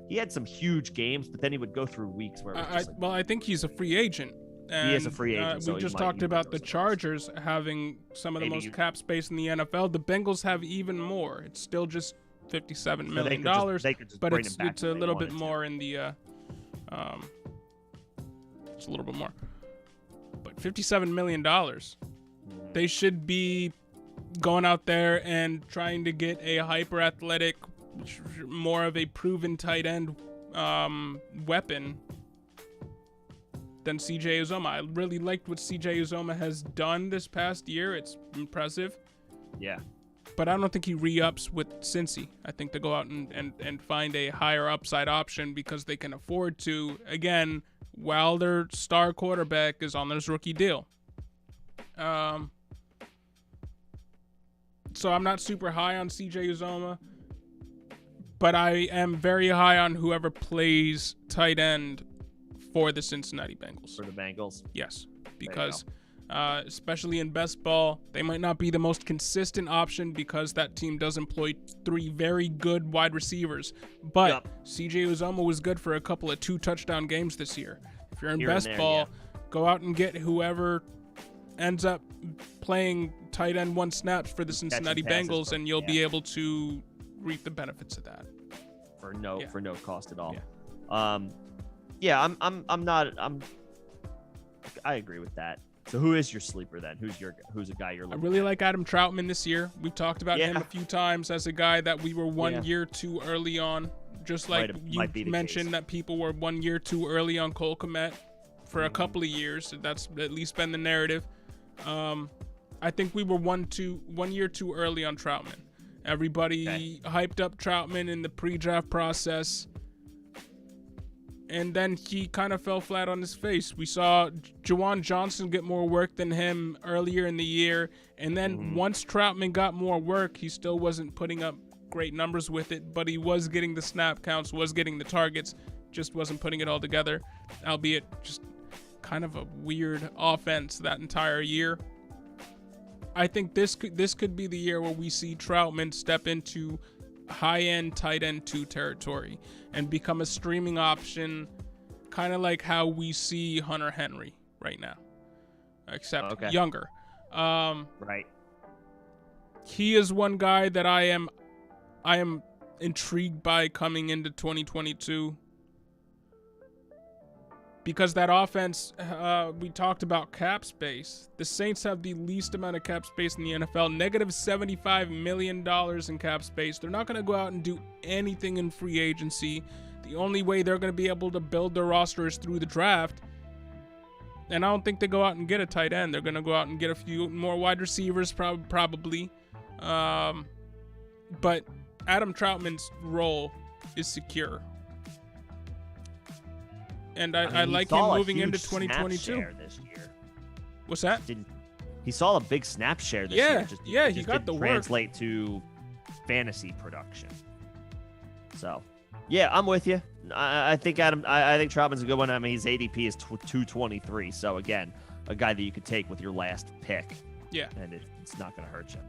Speaker 2: he had some huge games, but then he would go through weeks where
Speaker 1: I think he's a free agent. And,
Speaker 2: he is a free agent.
Speaker 1: We just talked about the Chargers having some of the most cap space in the NFL. The Bengals have even more. It's still just $57 million, but it's a little bit more in the it's a little bit more. But $57 million. They should be going out there and trying to get a hyper athletic, more of a proven tight end weapon than CJ Uzomah. I really liked what CJ Uzomah has done this past year. It's impressive.
Speaker 2: Yeah.
Speaker 1: But I don't think he re-ups with Cincy. I think they go out and find a higher upside option because they can afford to, again, while their star quarterback is on this rookie deal. So I'm not super high on CJ Uzomah, but I am very high on whoever plays tight end for the Cincinnati Bengals.
Speaker 2: For the Bengals?
Speaker 1: Yes, because especially in best ball, they might not be the most consistent option because that team does employ 3 very good wide receivers. But CJ Uzomah was good for a couple of 2-touchdown games this year. If you're in best ball, go out and get whoever ends up playing tight end 1 snaps for the Cincinnati Bengals, and you'll be able to reap the benefits of that
Speaker 2: for no cost at all.
Speaker 1: Yeah.
Speaker 2: I agree with that. So who is your sleeper then? Who's a guy you're looking
Speaker 1: I really
Speaker 2: at?
Speaker 1: like Adam Troutman this year. We've talked about him a few times as a guy that we were 1 year too early on. Just like you mentioned that people were 1 year too early on Cole Kmet for a couple of years. That's at least been the narrative. I think we were 1 year too early on Troutman. Everybody hyped up Troutman in the pre-draft process, and then he kind of fell flat on his face. We saw Juwan Johnson get more work than him earlier in the year, and then once Troutman got more work, he still wasn't putting up great numbers with it, but he was getting the snap counts, was getting the targets, just wasn't putting it all together, albeit just kind of a weird offense that entire year. I think this could be the year where we see Troutman step into high-end tight end 2 territory and become a streaming option, kind of like how we see Hunter Henry right now, except younger.
Speaker 2: Right.
Speaker 1: He is one guy that I am intrigued by coming into 2022. Because that offense, we talked about cap space. The Saints have the least amount of cap space in the NFL, negative $75 million in cap space. They're not going to go out and do anything in free agency. The only way they're going to be able to build their roster is through the draft. And I don't think they go out and get a tight end. They're going to go out and get a few more wide receivers, probably. But Adam Troutman's role is secure. And I like him moving into 2022.
Speaker 2: This year.
Speaker 1: What's that?
Speaker 2: He saw a big snap share this year.
Speaker 1: He got the work.
Speaker 2: Translate to fantasy production. So, yeah, I'm with you. I think Troutman's a good one. I mean, his ADP is 223. So again, a guy that you could take with your last pick.
Speaker 1: Yeah,
Speaker 2: and it's not going to hurt you.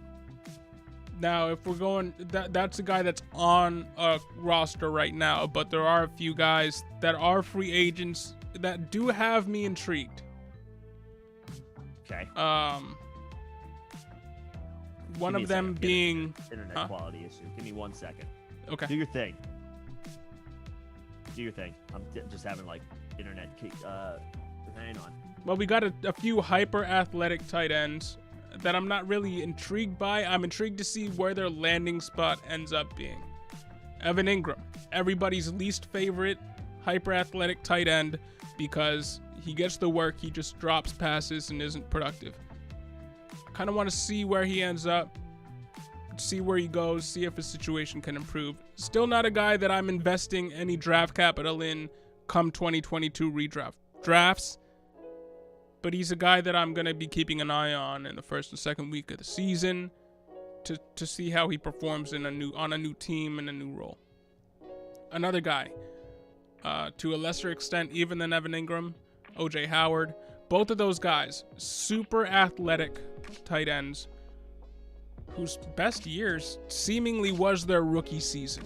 Speaker 1: Now, if we're going, that's a guy that's on a roster right now, but there are a few guys that are free agents that do have me intrigued.
Speaker 2: Okay.
Speaker 1: One of them being
Speaker 2: internet quality issue. Give me 1 second.
Speaker 1: Okay.
Speaker 2: Do your thing. I'm just having like internet. Hang on.
Speaker 1: Well, we got a few hyper athletic tight ends that I'm not really intrigued by. I'm intrigued to see where their landing spot ends up being. Evan Ingram, everybody's least favorite hyper athletic tight end because he gets the work, he just drops passes and isn't productive. I kind of want to see where he ends up, see where he goes, see if his situation can improve. Still not a guy that I'm investing any draft capital in come 2022 redraft drafts. But he's a guy that I'm going to be keeping an eye on in the first and second week of the season to see how he performs on a new team in a new role. Another guy, to a lesser extent even than Evan Ingram, O.J. Howard. Both of those guys, super athletic tight ends. whose best years seemingly was their rookie season.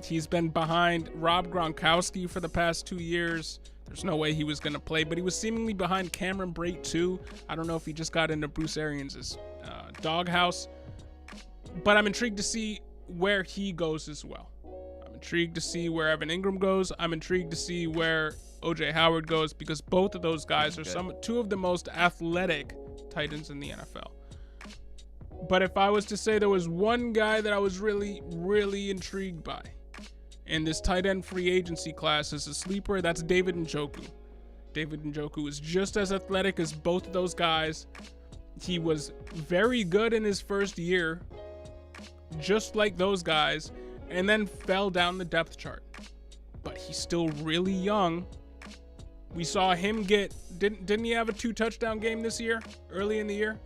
Speaker 1: He's been behind Rob Gronkowski for the past 2 years. There's no way he was going to play, but he was seemingly behind Cameron Brate too. I don't know if he just got into Bruce Arians' doghouse, but I'm intrigued to see where he goes as well. I'm intrigued to see where Evan Ingram goes. I'm intrigued to see where OJ Howard goes, because both of those guys are two of the most athletic tight ends in the NFL. But if I was to say there was one guy that I was really, really intrigued by in this tight end free agency class as a sleeper, that's David Njoku. David Njoku is just as athletic as both of those guys. He was very good in his first year, just like those guys, and then fell down the depth chart. But he's still really young. We saw him didn't he have a 2 touchdown game this year, early in the year?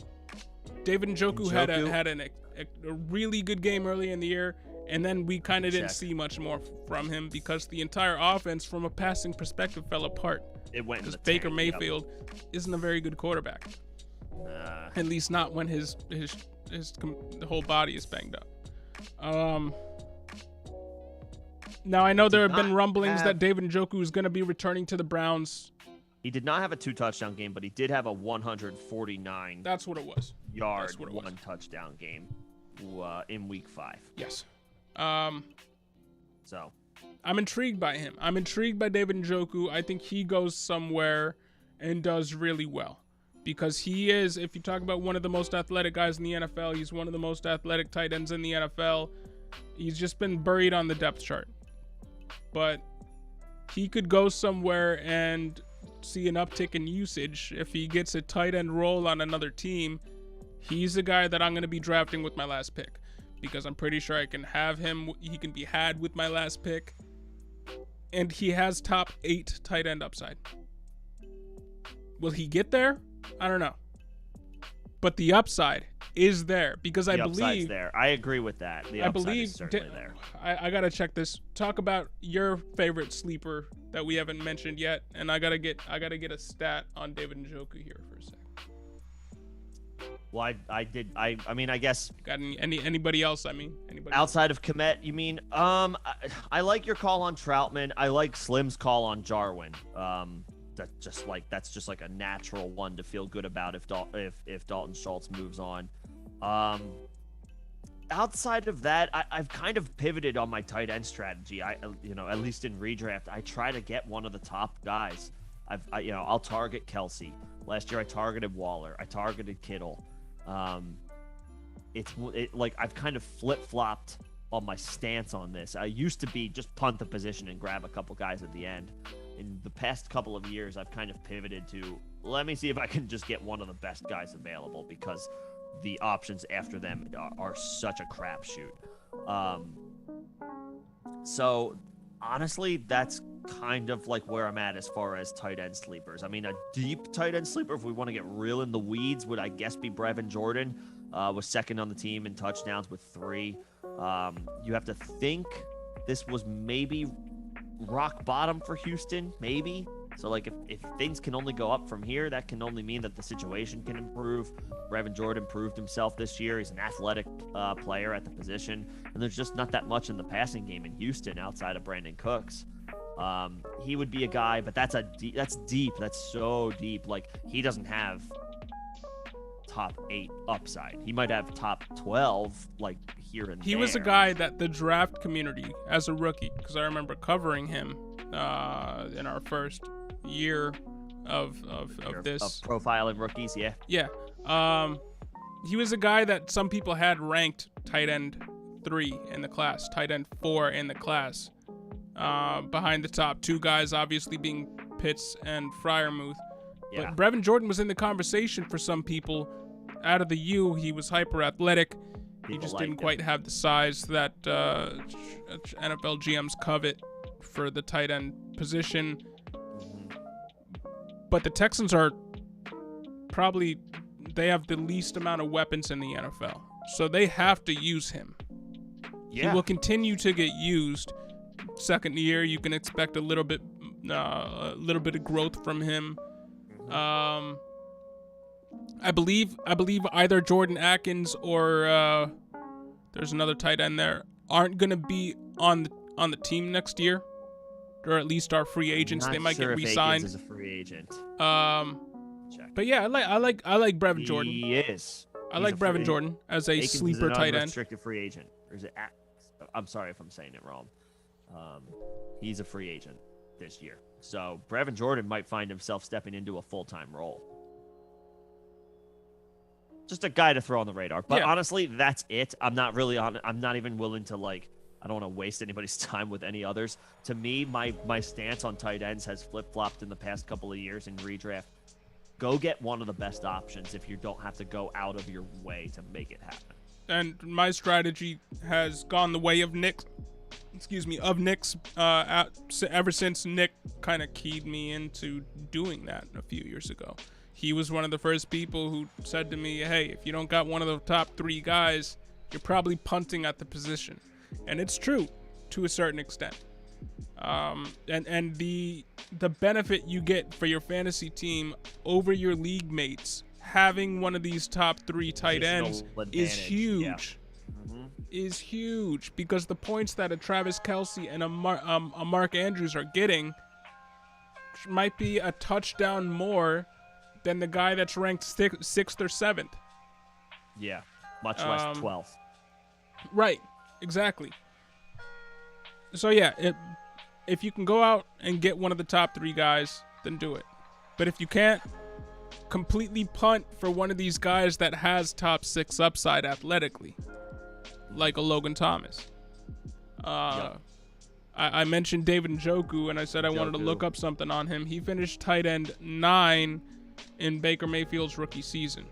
Speaker 1: David Njoku had a really good game early in the year, and then we kind of didn't see much more from him because the entire offense from a passing perspective fell apart.
Speaker 2: It went
Speaker 1: because Baker Mayfield isn't a very good quarterback. At least not when his the whole body is banged up. Now I know there have been rumblings that David Njoku is going to be returning to the Browns.
Speaker 2: He did not have a 2 touchdown game, but he did have a 149.
Speaker 1: That's what it was.
Speaker 2: Yard, 1 touchdown game in week 5.
Speaker 1: Yes.
Speaker 2: So
Speaker 1: I'm intrigued by him. I'm intrigued by David Njoku. I think he goes somewhere and does really well, because he is, if you talk about one of the most athletic guys in the NFL, he's one of the most athletic tight ends in the NFL. He's just been buried on the depth chart. But he could go somewhere and see an uptick in usage if he gets a tight end role on another team. He's the guy that I'm going to be drafting with my last pick, because I'm pretty sure I can have him. He can be had with my last pick, and he has top 8 tight end upside. Will he get there? I don't know. But the upside is there, because I believe
Speaker 2: there. I agree with that. The upside is certainly there.
Speaker 1: I gotta check this. Talk about your favorite sleeper that we haven't mentioned yet, and I gotta get a stat on David Njoku here for a second.
Speaker 2: Well, I mean, I guess.
Speaker 1: Got anybody else? I mean, anybody
Speaker 2: outside of Kmet, you mean? I like your call on Troutman. I like Slim's call on Jarwin. That's just like a natural one to feel good about if Dalton Schultz moves on. Outside of that, I've kind of pivoted on my tight end strategy. At least in redraft, I try to get one of the top guys. I'll target Kelsey. Last year I targeted Waller. I targeted Kittle. I've kind of flip-flopped on my stance on this. I used to be just punt the position and grab a couple guys at the end. In the past couple of years, I've kind of pivoted to, let me see if I can just get one of the best guys available, because the options after them are such a crapshoot. So honestly, that's kind of like where I'm at as far as tight end sleepers. I mean, a deep tight end sleeper, if we want to get real in the weeds, would I guess be Brevin Jordan. Was second on the team in touchdowns with 3. You have to think this was maybe rock bottom for Houston, maybe. So like if things can only go up from here, that can only mean that the situation can improve. Brevin Jordan proved himself this year. He's an athletic player at the position, and there's just not that much in the passing game in Houston outside of Brandon Cooks. He would be a guy, but that's deep. That's so deep. Like, he doesn't have top 8 upside. He might have top 12, like, here and there.
Speaker 1: He was a guy that the draft community, as a rookie, because I remember covering him in our first year of this.
Speaker 2: Of profiling rookies, yeah.
Speaker 1: Yeah. He was a guy that some people had ranked tight end 3 in the class, tight end 4 in the class. Behind the top 2 guys, obviously being Pitts and Freiermuth. Yeah. But Brevin Jordan was in the conversation for some people. Out of the U, he was hyper athletic. He just didn't quite have the size that NFL GMs covet for the tight end position. But the Texans are probably, they have the least amount of weapons in the NFL. So they have to use him. Yeah. He will continue to get used. Second year, you can expect a little bit of growth from him. I believe either Jordan Atkins or there's another tight end there aren't gonna be on the team next year, or at least are free agents. They might get re-signed.
Speaker 2: Akins is a free agent.
Speaker 1: Check. But yeah, I like Brevin Jordan.
Speaker 2: He is.
Speaker 1: I like Brevin Jordan as a
Speaker 2: Akins
Speaker 1: sleeper
Speaker 2: is
Speaker 1: tight end.
Speaker 2: Restricted free agent. Or is it? I'm sorry if I'm saying it wrong. He's a free agent this year. So Brevin Jordan might find himself stepping into a full-time role. Just a guy to throw on the radar. But honestly, that's it. I'm not even willing to I don't want to waste anybody's time with any others. To me, my stance on tight ends has flip-flopped in the past couple of years in redraft. Go get one of the best options if you don't have to go out of your way to make it happen.
Speaker 1: And my strategy has gone the way of Nick's ever since Nick kind of keyed me into doing that a few years ago. He was one of the first people who said to me, hey, if you don't got one of the top 3 guys, you're probably punting at the position. And it's true to a certain extent. And the benefit you get for your fantasy team over your league mates having one of these top 3 tight ends is huge. Yeah. Mm-hmm. Is huge, because the points that a Travis Kelce and a Mark Andrews are getting might be a touchdown more than the guy that's ranked 6th or 7th.
Speaker 2: Yeah, much less 12th.
Speaker 1: Right, exactly. So yeah, if you can go out and get one of the top 3 guys, then do it. But if you can't, completely punt for one of these guys that has top 6 upside athletically, like a Logan Thomas. I mentioned David Njoku, and I said I wanted to look up something on him. He finished tight end 9 in Baker Mayfield's rookie season.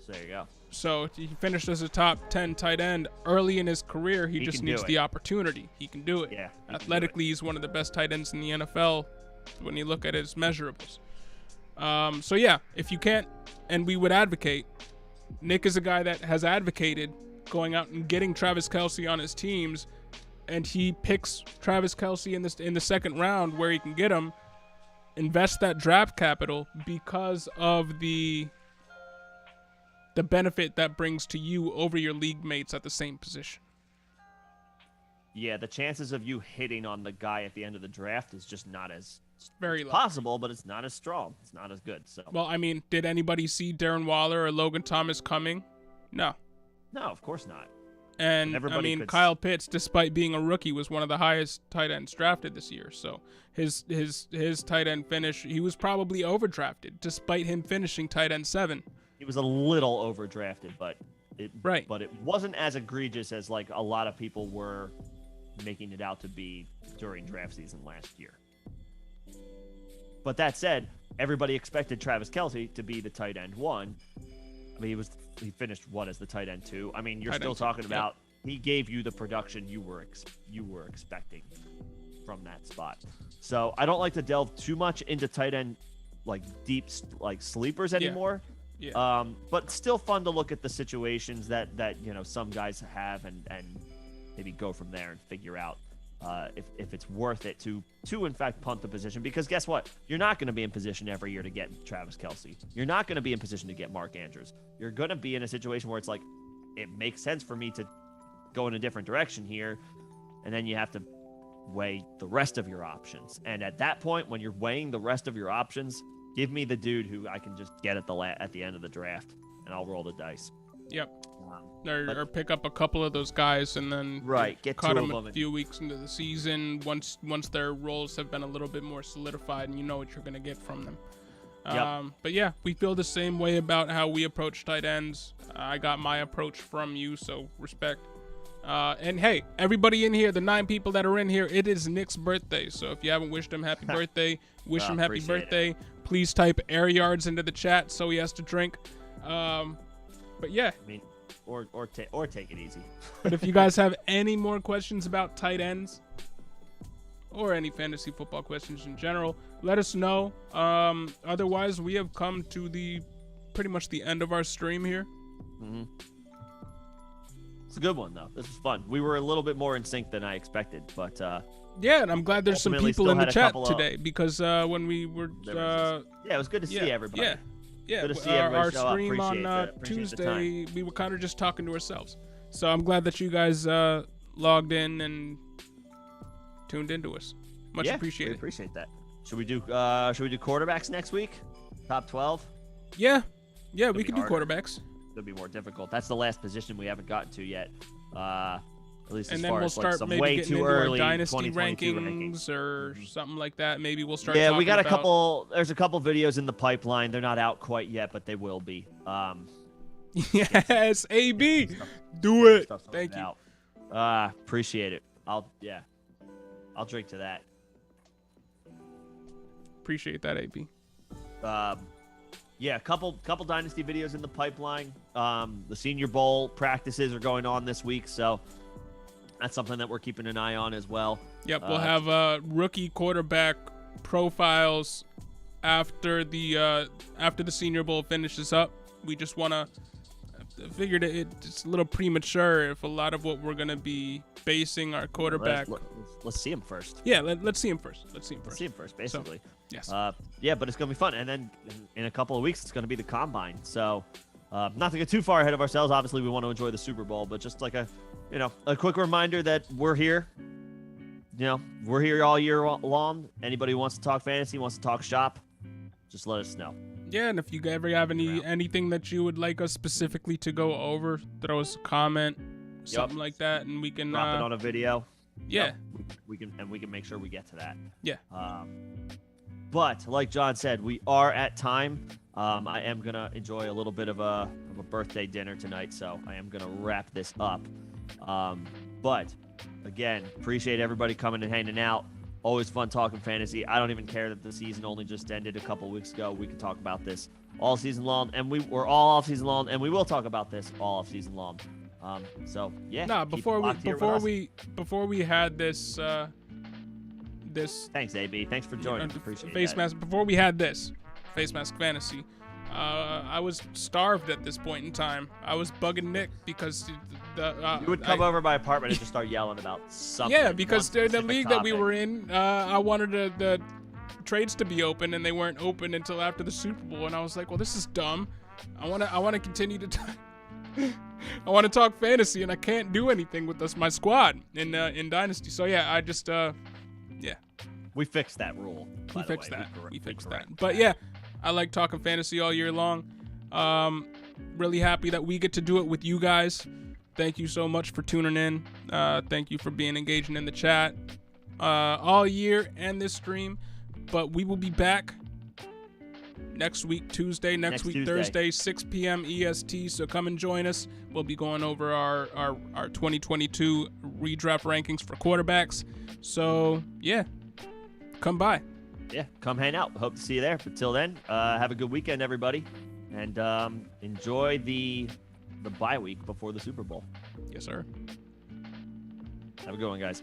Speaker 2: So there you go.
Speaker 1: So he finished as a top 10 tight end early in his career. He just needs the opportunity. He can do it.
Speaker 2: Yeah,
Speaker 1: athletically, he's one of the best tight ends in the NFL when you look at his measurables. So yeah, if you can't, and we would advocate, Nick is a guy that has advocated going out and getting Travis Kelce on his teams, and he picks Travis Kelce in the second round where he can get him, invest that draft capital because of the benefit that brings to you over your league mates at the same position.
Speaker 2: Yeah, the chances of you hitting on the guy at the end of the draft is just not as
Speaker 1: very low.
Speaker 2: Possible, but it's not as strong. It's not as good. So,
Speaker 1: well, I mean, did anybody see Darren Waller or Logan Thomas coming? No.
Speaker 2: No, of course not.
Speaker 1: And I mean, Kyle Pitts, despite being a rookie, was one of the highest tight ends drafted this year. So his tight end finish, he was probably overdrafted, despite him finishing tight end 7.
Speaker 2: He was a little overdrafted, but it wasn't as egregious as like a lot of people were making it out to be during draft season last year. But that said, everybody expected Travis Kelce to be the tight end 1. I mean, he finished as the tight end 2. I mean, you're still talking about he gave you the production you were expecting from that spot. So I don't like to delve too much into tight end like deep like sleepers anymore. Yeah. But still fun to look at the situations that some guys have and maybe go from there and figure out if it's worth it to in fact punt the position, because guess what? You're not going to be in position every year to get Travis Kelce. You're not going to be in position to get Mark Andrews. You're going to be in a situation where it's like, it makes sense for me to go in a different direction here, and then you have to weigh the rest of your options. And at that point, when you're weighing the rest of your options, give me the dude who I can just get at the end of the draft, and I'll roll the dice.
Speaker 1: Yep. Or pick up a couple of those guys and then
Speaker 2: get
Speaker 1: cut them a few weeks into the season once their roles have been a little bit more solidified and you know what you're going to get from them. But yeah, we feel the same way about how we approach tight ends. I got my approach from you, so respect. And hey, everybody in here, the 9 people that are in here, it is Nick's birthday. So if you haven't wished him happy birthday, wish him happy birthday. Please type air yards into the chat so he has to drink. But yeah.
Speaker 2: I mean, or take it easy.
Speaker 1: But if you guys have any more questions about tight ends or any fantasy football questions in general, let us know. Otherwise, we have come to pretty much the end of our stream here.
Speaker 2: Mm-hmm. It's a good one, though. This was fun. We were a little bit more in sync than I expected, but
Speaker 1: yeah, and I'm glad there's some people in the chat today, because when we were
Speaker 2: it was good to see everybody.
Speaker 1: Yeah,
Speaker 2: good to see
Speaker 1: our
Speaker 2: everybody show up.
Speaker 1: stream on Tuesday, we were kind of just talking to ourselves. So I'm glad that you guys logged in and tuned into us. Much appreciated.
Speaker 2: We appreciate that. Should we do quarterbacks next week? Top 12?
Speaker 1: Yeah, we could do quarterbacks.
Speaker 2: It'll be more difficult. That's the last position we haven't gotten to yet. At least
Speaker 1: and
Speaker 2: as far
Speaker 1: then
Speaker 2: as
Speaker 1: we'll start
Speaker 2: some
Speaker 1: maybe
Speaker 2: way
Speaker 1: getting
Speaker 2: too
Speaker 1: into
Speaker 2: early
Speaker 1: our dynasty
Speaker 2: rankings
Speaker 1: or something like that. Maybe we'll start.
Speaker 2: Yeah, we got
Speaker 1: about...
Speaker 2: a couple. There's a couple videos in the pipeline. They're not out quite yet, but they will be.
Speaker 1: Yes, AB, do it. Thank you.
Speaker 2: Appreciate it. I'll drink to that.
Speaker 1: Appreciate that, AB.
Speaker 2: Yeah, a couple dynasty videos in the pipeline. The Senior Bowl practices are going on this week, so that's something that we're keeping an eye on as well.
Speaker 1: Yep, we'll have rookie quarterback profiles after the Senior Bowl finishes up. We just want to figured it's a little premature if a lot of what we're going to be basing our quarterback.
Speaker 2: Let's see him first.
Speaker 1: Yeah, let's see him first. Let's see him first,
Speaker 2: basically.
Speaker 1: So, yes.
Speaker 2: Yeah, but it's going to be fun. And then in a couple of weeks, it's going to be the Combine. So not to get too far ahead of ourselves. Obviously, we want to enjoy the Super Bowl, but just like a quick reminder that we're here. We're here all year long. Anybody who wants to talk fantasy, wants to talk shop, just let us know.
Speaker 1: Yeah, and if you ever have anything that you would like us specifically to go over, throw us a comment, something like that, and we can
Speaker 2: drop it on a video.
Speaker 1: Yeah,
Speaker 2: we can make sure we get to that.
Speaker 1: Yeah.
Speaker 2: But like John said, we are at time. I am gonna enjoy a little bit of a birthday dinner tonight, so I am gonna wrap this up. But again, appreciate everybody coming and hanging out. Always fun talking fantasy. I don't even care that the season only just ended a couple weeks ago. We can talk about this all season long, and we're all off season long, and we will talk about this all off season long. So yeah.
Speaker 1: Nah, before we had this
Speaker 2: Thanks, AB. Thanks for joining. Appreciate
Speaker 1: Face Mask. Before we had this Face Mask Fantasy, I was starved at this point in time. I was bugging Nick because
Speaker 2: you would come over my apartment and just start yelling about something.
Speaker 1: Yeah, because the league that we were in, I wanted the trades to be open, and they weren't open until after the Super Bowl, and I was like, well, this is dumb. I want to continue to I want to talk fantasy, and I can't do anything with my squad in Dynasty. So yeah, I just yeah.
Speaker 2: We fixed that rule.
Speaker 1: We fixed that. But yeah, I like talking fantasy all year long. Really happy that we get to do it with you guys. Thank you so much for tuning in. Thank you for being engaging in the chat all year and this stream. But we will be back next week, Tuesday. Next week, Tuesday. Thursday, 6 p.m. EST. So come and join us. We'll be going over our 2022 redraft rankings for quarterbacks. So yeah, come by.
Speaker 2: Yeah, come hang out. Hope to see you there. But till then, have a good weekend, everybody, and enjoy the bye week before the Super Bowl.
Speaker 1: Yes, sir.
Speaker 2: Have a good one, guys.